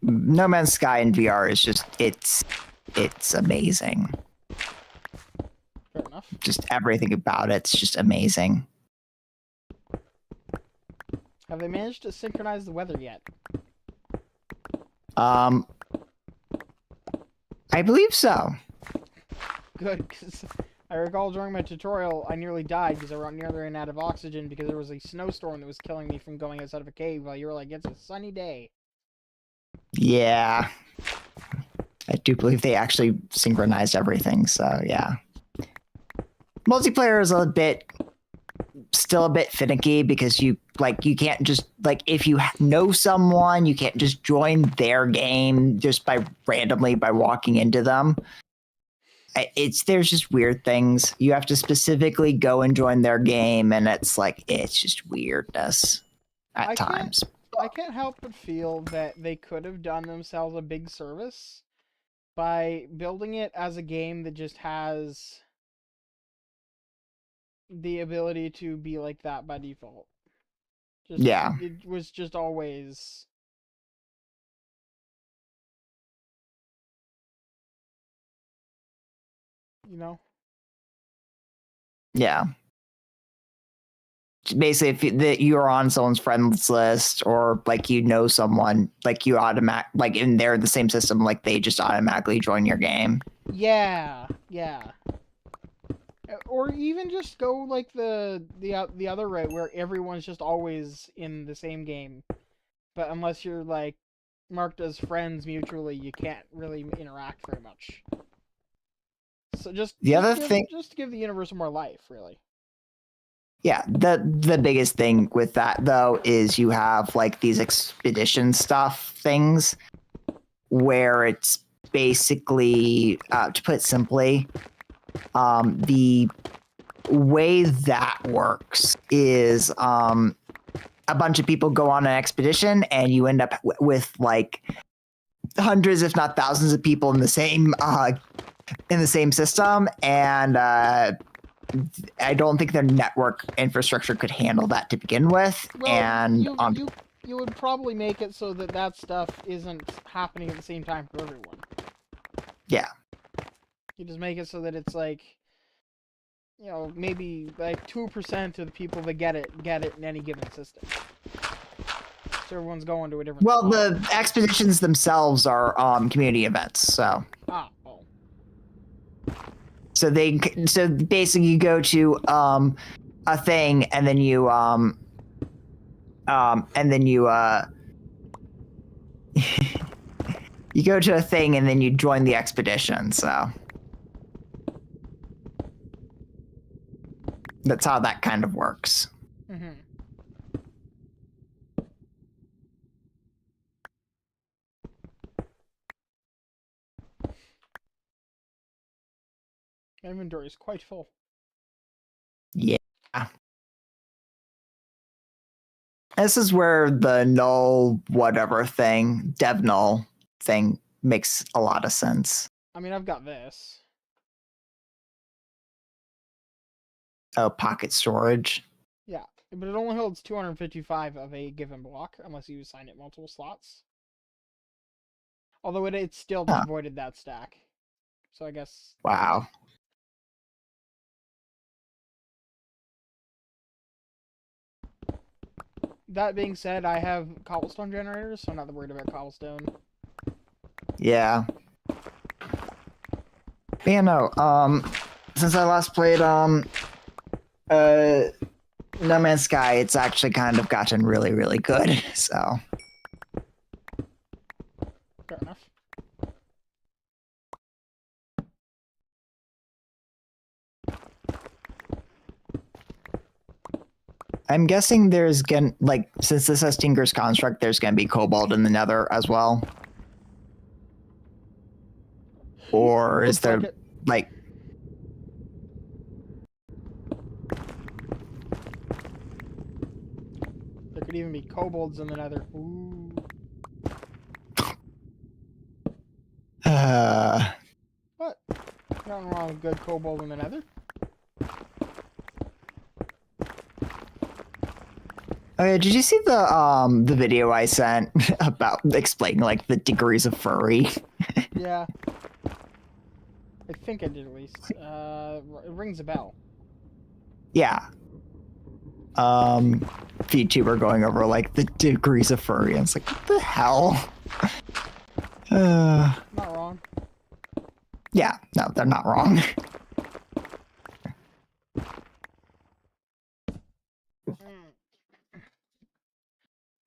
No Man's Sky in VR is just it's amazing. Fair enough. Just everything about it's just amazing. Have they managed to synchronize the weather yet? I believe so. Good, because I recall during my tutorial I nearly died because I nearly ran out of oxygen because there was a snowstorm that was killing me from going outside of a cave while you were like, it's a sunny day. Yeah. I do believe they actually synchronized everything, so yeah. Multiplayer is still a bit finicky because you can't just, like, if you know someone, you can't just join their game just by walking into them. There's just weird things. You have to specifically go and join their game, and it's just weirdness at times. I can't help but feel that they could have done themselves a big service by building it as a game that just has the ability to be like that by default. Yeah. It was just always... You know? Yeah. Basically, if you're on someone's friends list, or you know someone, you and they're in the same system, they just automatically join your game. Yeah, yeah. Or even just go the other route where everyone's just always in the same game, but unless you're marked as friends mutually, you can't really interact very much. So just to give the universe more life, really. Yeah, the biggest thing with that though is you have these expedition stuff things where it's basically, to put it simply, the way that works is a bunch of people go on an expedition and you end up with hundreds, if not thousands, of people in the same system, and I don't think their network infrastructure could handle that to begin with. Well, and you would probably make it so that stuff isn't happening at the same time for everyone. Yeah. You just make it so that it's maybe 2% of the people that get it in any given system. So everyone's going to a different. Well, the expeditions themselves are community events, so. Oh. So basically you go to a thing, and then you you go to a thing and then you join the expedition, so that's how that kind of works. Mm-hmm. My inventory is quite full. Yeah. This is where the null whatever thing, dev null thing, makes a lot of sense. I mean, I've got this. Oh, pocket storage. Yeah, but it only holds 255 of a given block, unless you assign it multiple slots. Although it still voided that stack. So I guess... Wow. That being said, I have cobblestone generators, so I'm not worried about cobblestone. Yeah. But yeah, no. Since I last played No Man's Sky, it's actually kind of gotten really, really good. So. Fair enough. I'm guessing there's gonna since this has Tinker's Construct, there's gonna be Cobalt in the Nether as well. Or is there like there could even be kobolds in the Nether. Ooh. What? Nothing wrong with good kobold in the Nether. Oh yeah, did you see the video I sent about explaining like the degrees of furry? Yeah. I think I did at least. It rings a bell. Yeah. VTuber going over like the degrees of furry, and it's like, what the hell? Not wrong. Yeah, no, they're not wrong.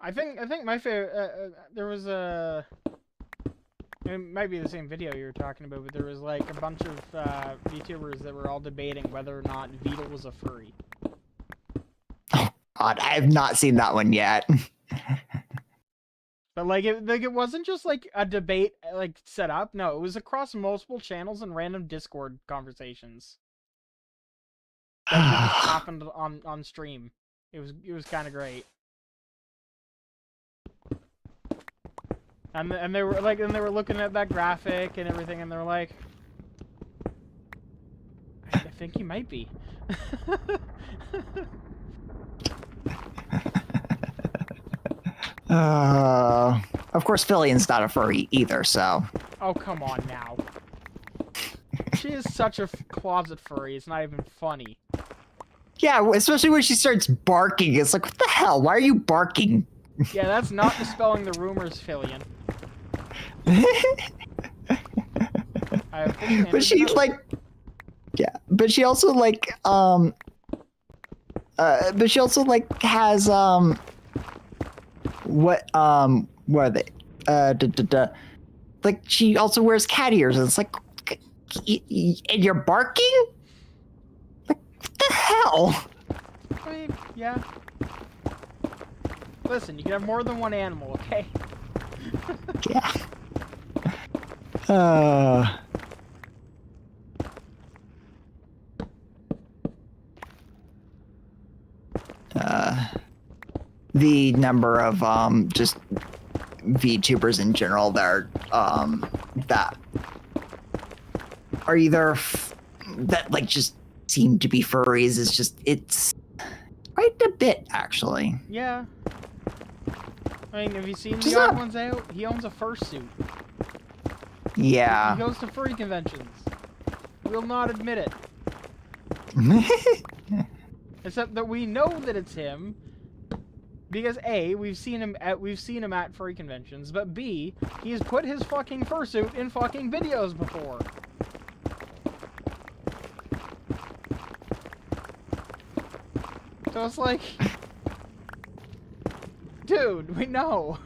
I think my favorite. There was a. It might be the same video you were talking about, but there was like a bunch of VTubers that were all debating whether or not Beetle was a furry. God, I have not seen that one yet. But it wasn't just like a debate like set up. No, it was across multiple channels and random Discord conversations. That just happened on stream. It was kind of great. And they were looking at that graphic and everything, and they're like, I think he might be. Of course, Fillian's not a furry either, so. Oh, come on now. She is such a closet furry, it's not even funny. Yeah, especially when she starts barking. It's like, what the hell? Why are you barking? Yeah, that's not dispelling the rumors, Fillian. But she but she also has what are they? Like she also wears cat ears, and it's like, and you're barking? Like, what the hell? I mean, yeah. Listen, you can have more than one animal, okay? Yeah. The number of just VTubers in general that are either that like just seem to be furries is just it's quite a bit actually. Yeah. I mean, have you seen the odd ones out? He owns a fursuit. Yeah. He goes to furry conventions. Will not admit it. Except that we know that it's him, because A, we've seen him at furry conventions, but B, he's put his fucking fursuit in fucking videos before. So it's like, dude, we know.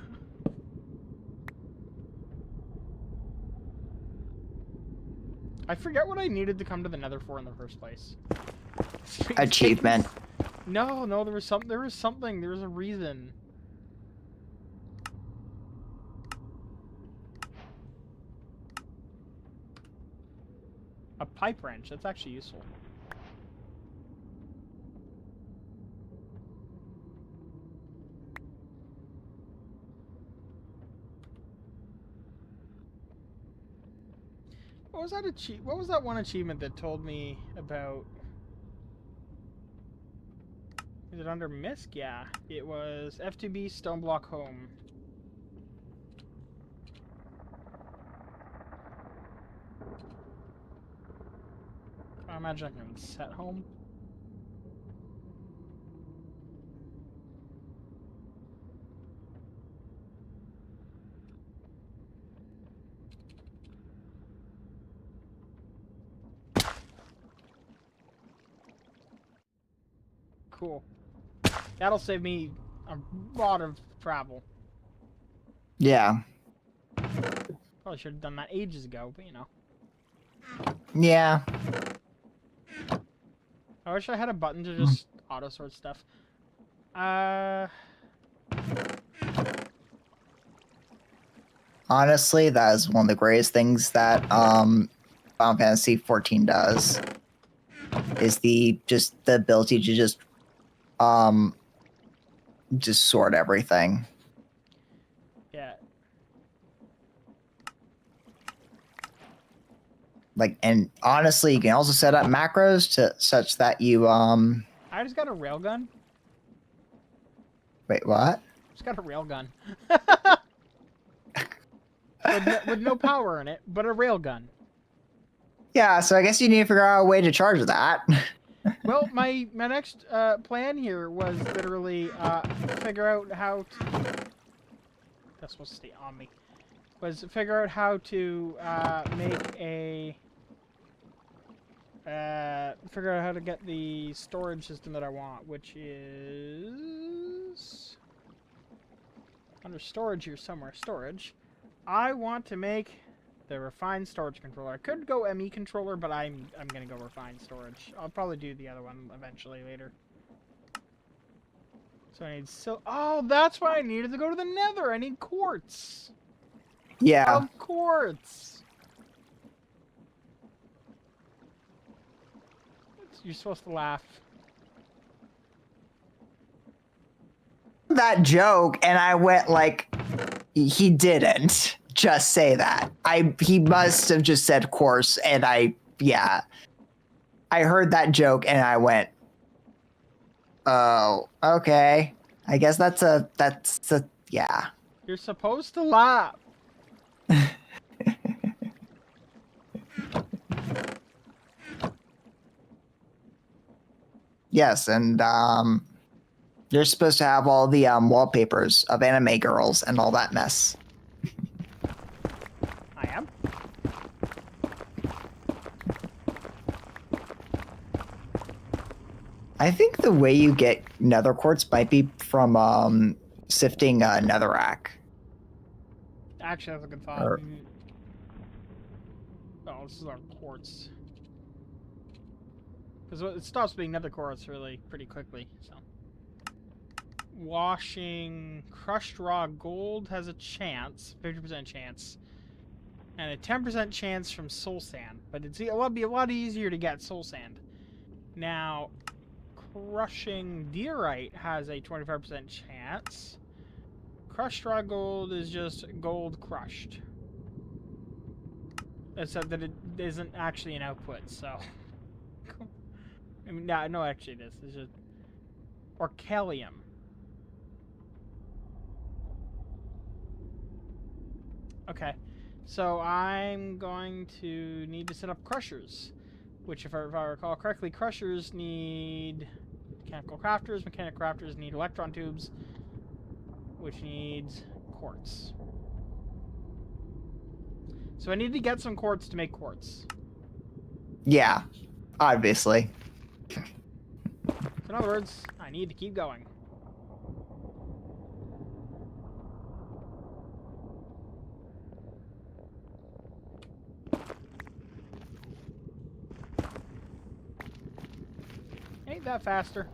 I forget what I needed to come to the Nether for in the first place. Achievement. No, there was something, there was a reason. A pipe wrench, that's actually useful. What was that one achievement that told me about? Is it under MISC? Yeah, it was F2B Stoneblock Home. I imagine I can set home. Cool. That'll save me a lot of travel. Yeah. Probably should have done that ages ago, but you know. Yeah. I wish I had a button to just auto sort stuff. Honestly, that is one of the greatest things that Final Fantasy 14 does. Is the ability to just sort everything. Yeah. Like, and honestly, you can also set up macros to such that you I just got a railgun. Wait, what? Just got a railgun. with no power in it, but a railgun. Yeah, so I guess you need to figure out a way to charge that. Well, my next plan here was literally figure out how to... That's supposed to stay on me. Was figure out how to make a... figure out how to get the storage system that I want, which is... under storage here somewhere. Storage. I want to make the refined storage controller. I could go ME controller, but I'm gonna go refined storage. I'll probably do the other one eventually later. So I need oh, that's why I needed to go to the Nether. I need quartz. Yeah. Of quartz. You're supposed to laugh. That joke, and I went like, he didn't just say that. He must have just said course, and I heard that joke and I went, oh, okay. I guess that's a yeah. You're supposed to laugh. Yes, and you're supposed to have all the wallpapers of anime girls and all that mess. I am. I think the way you get nether quartz might be from sifting netherrack. Actually, that's a good thought. Or- Oh, this is our quartz. Because it stops being nether quartz really pretty quickly. So, washing crushed raw gold has a chance, 50% chance, and a 10% chance from soul sand. But it'll be a lot easier to get soul sand. Now, crushing diorite has a 25% chance. Crushed raw gold is just gold crushed. Except that it isn't actually an output, so... I mean, no, actually it is. It's just... Orcalium. Okay. So I'm going to need to set up crushers. Which, if I recall correctly, crushers need mechanical crafters. Mechanical crafters need electron tubes. Which needs quartz. So I need to get some quartz to make quartz. Yeah, obviously. So in other words, I need to keep going. Ain't that faster?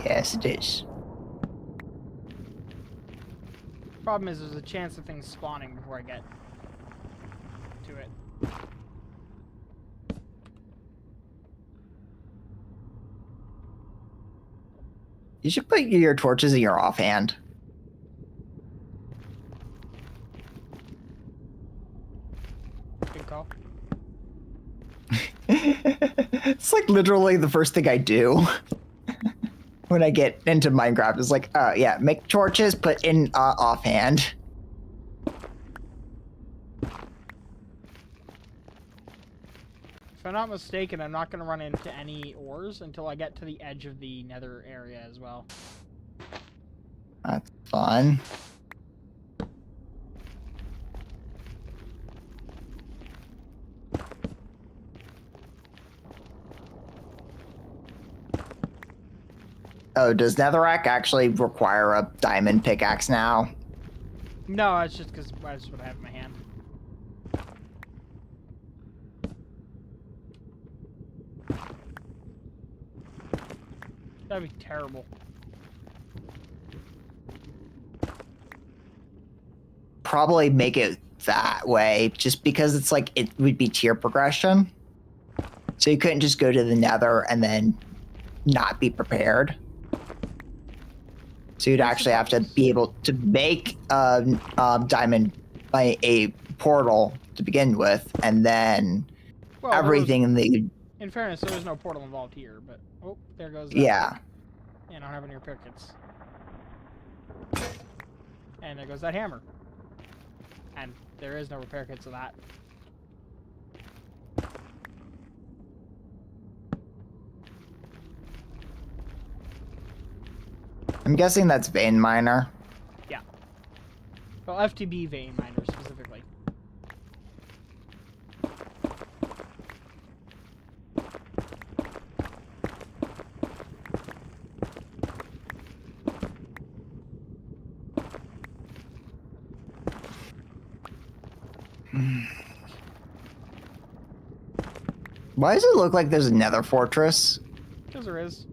Yes, it is. Problem is, there's a chance of things spawning before I get to it. You should put your torches in your offhand. Good call. It's like literally the first thing I do when I get into Minecraft. Is like, yeah, make torches, put in offhand. If I'm not mistaken, I'm not going to run into any ores until I get to the edge of the nether area as well. That's fun. Oh, does netherrack actually require a diamond pickaxe now? No, it's just because that's what I have in my hand. That'd be terrible. Probably make it that way, just because it's like it would be tier progression. So you couldn't just go to the nether and then not be prepared. So you'd actually have to be able to make diamond by a portal to begin with, and then Well, everything in the in fairness, there is no portal involved here, but oh, there goes that. yeah. Yeah, I don't have any repair kits. And there goes that hammer. And there is no repair kits of that. I'm guessing that's vein miner. Yeah. Well, FTB vein miner specifically. Why does it look like there's a nether fortress? Because there is.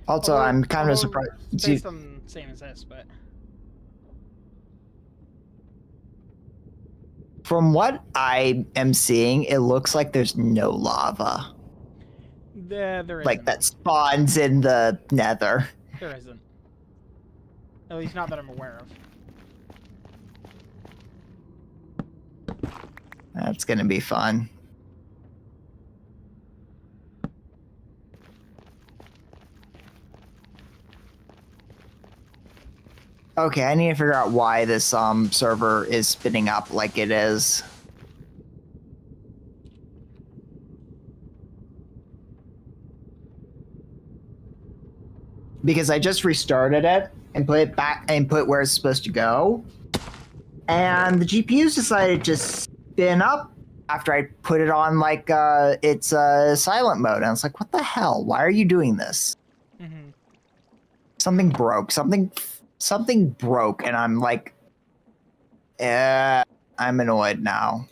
Also, I'm kind of surprised. It's based on the same as this, but From what I am seeing, it looks like there's no lava. there isn't. Like that spawns in the nether. There isn't. At least not that I'm aware of. That's gonna be fun. Okay, I need to figure out why this server is spinning up like it is. Because I just restarted it and put it back and put where it's supposed to go. And the GPU's decided to spin up after I put it on like it's silent mode. And I was like, what the hell? Why are you doing this? Mm-hmm. Something broke. Something broke, and I'm like, I'm annoyed now.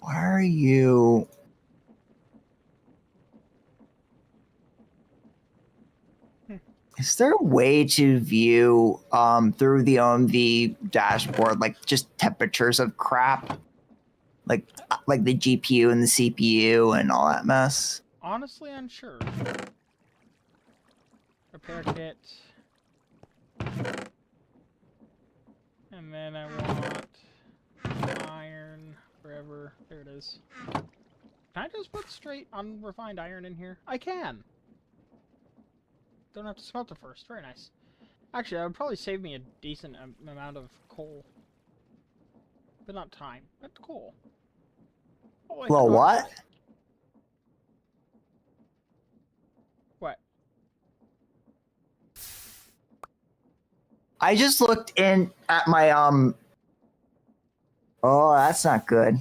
Why are you? Is there a way to view through the OMV dashboard, like just temperatures of crap? Like the GPU and the CPU and all that mess? Honestly, unsure. Repair kit. And then I want iron forever. There it is. Can I just put straight unrefined iron in here? I can! Don't have to smelt it first. Very nice. Actually, that would probably save me a decent amount of coal. But not time. But coal. Oh, Well, what? What? I just looked in at my Oh, that's not good.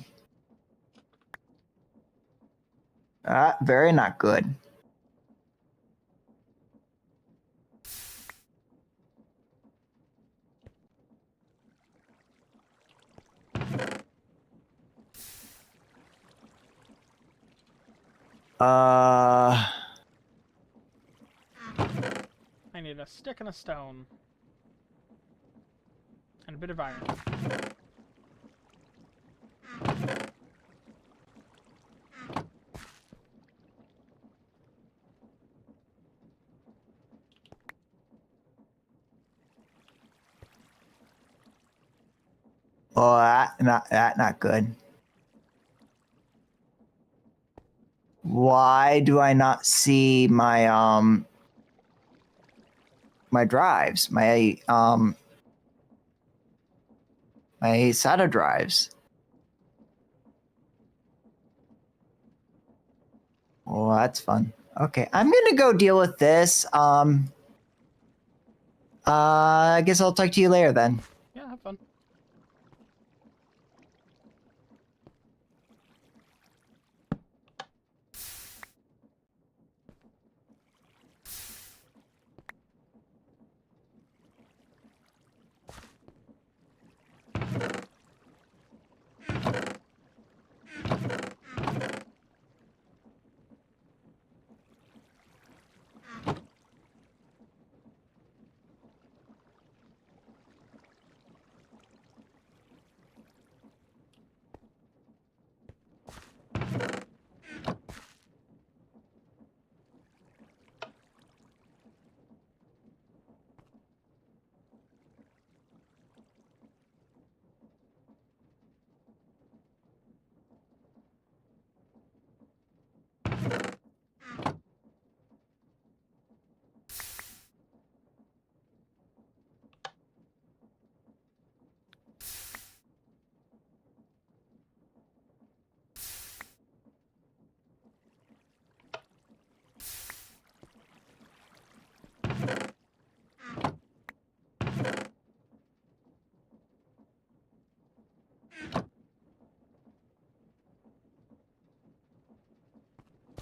Very not good. I need a stick and a stone. And a bit of iron. Oh, that not good. Why do I not see my my drives, my SATA drives? Oh, that's fun. Okay, I'm gonna go deal with this. I guess I'll talk to you later then. Yeah, have fun.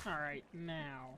Alright, now.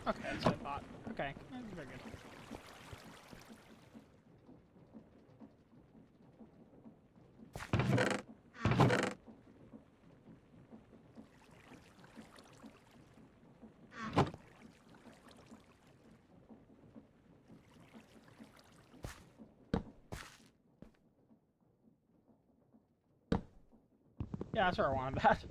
Okay, that's what I thought. Okay, very good. Yeah, that's where I wanted that.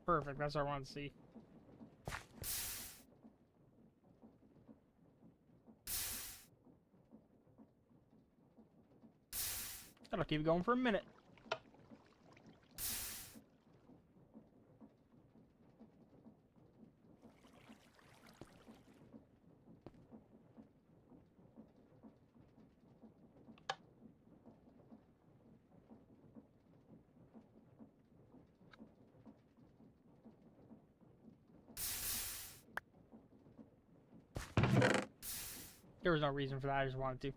Perfect, that's what I wanted to see. That'll keep going for a minute. There was no reason for that, I just wanted to.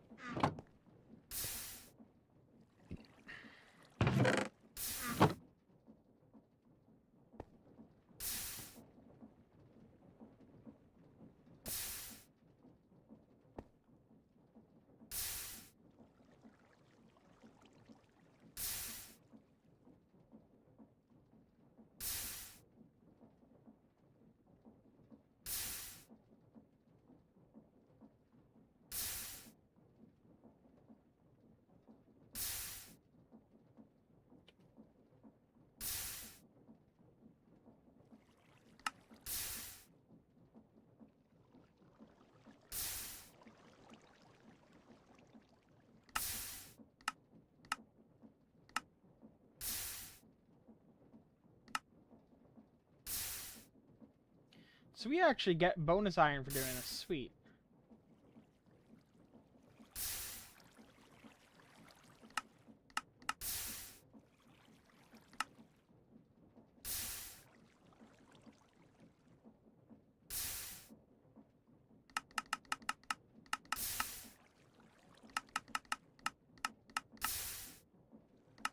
So we actually get bonus iron for doing this. Sweet.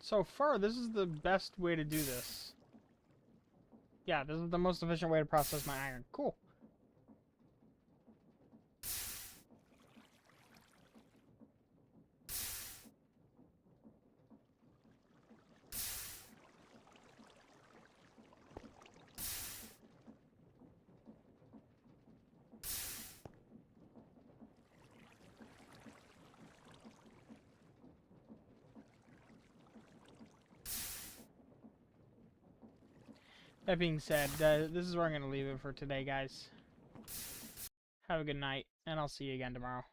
So far, this is the best way to do this. Yeah, this is the most efficient way to process my iron. Cool. That being said, this is where I'm going to leave it for today, guys. Have a good night, and I'll see you again tomorrow.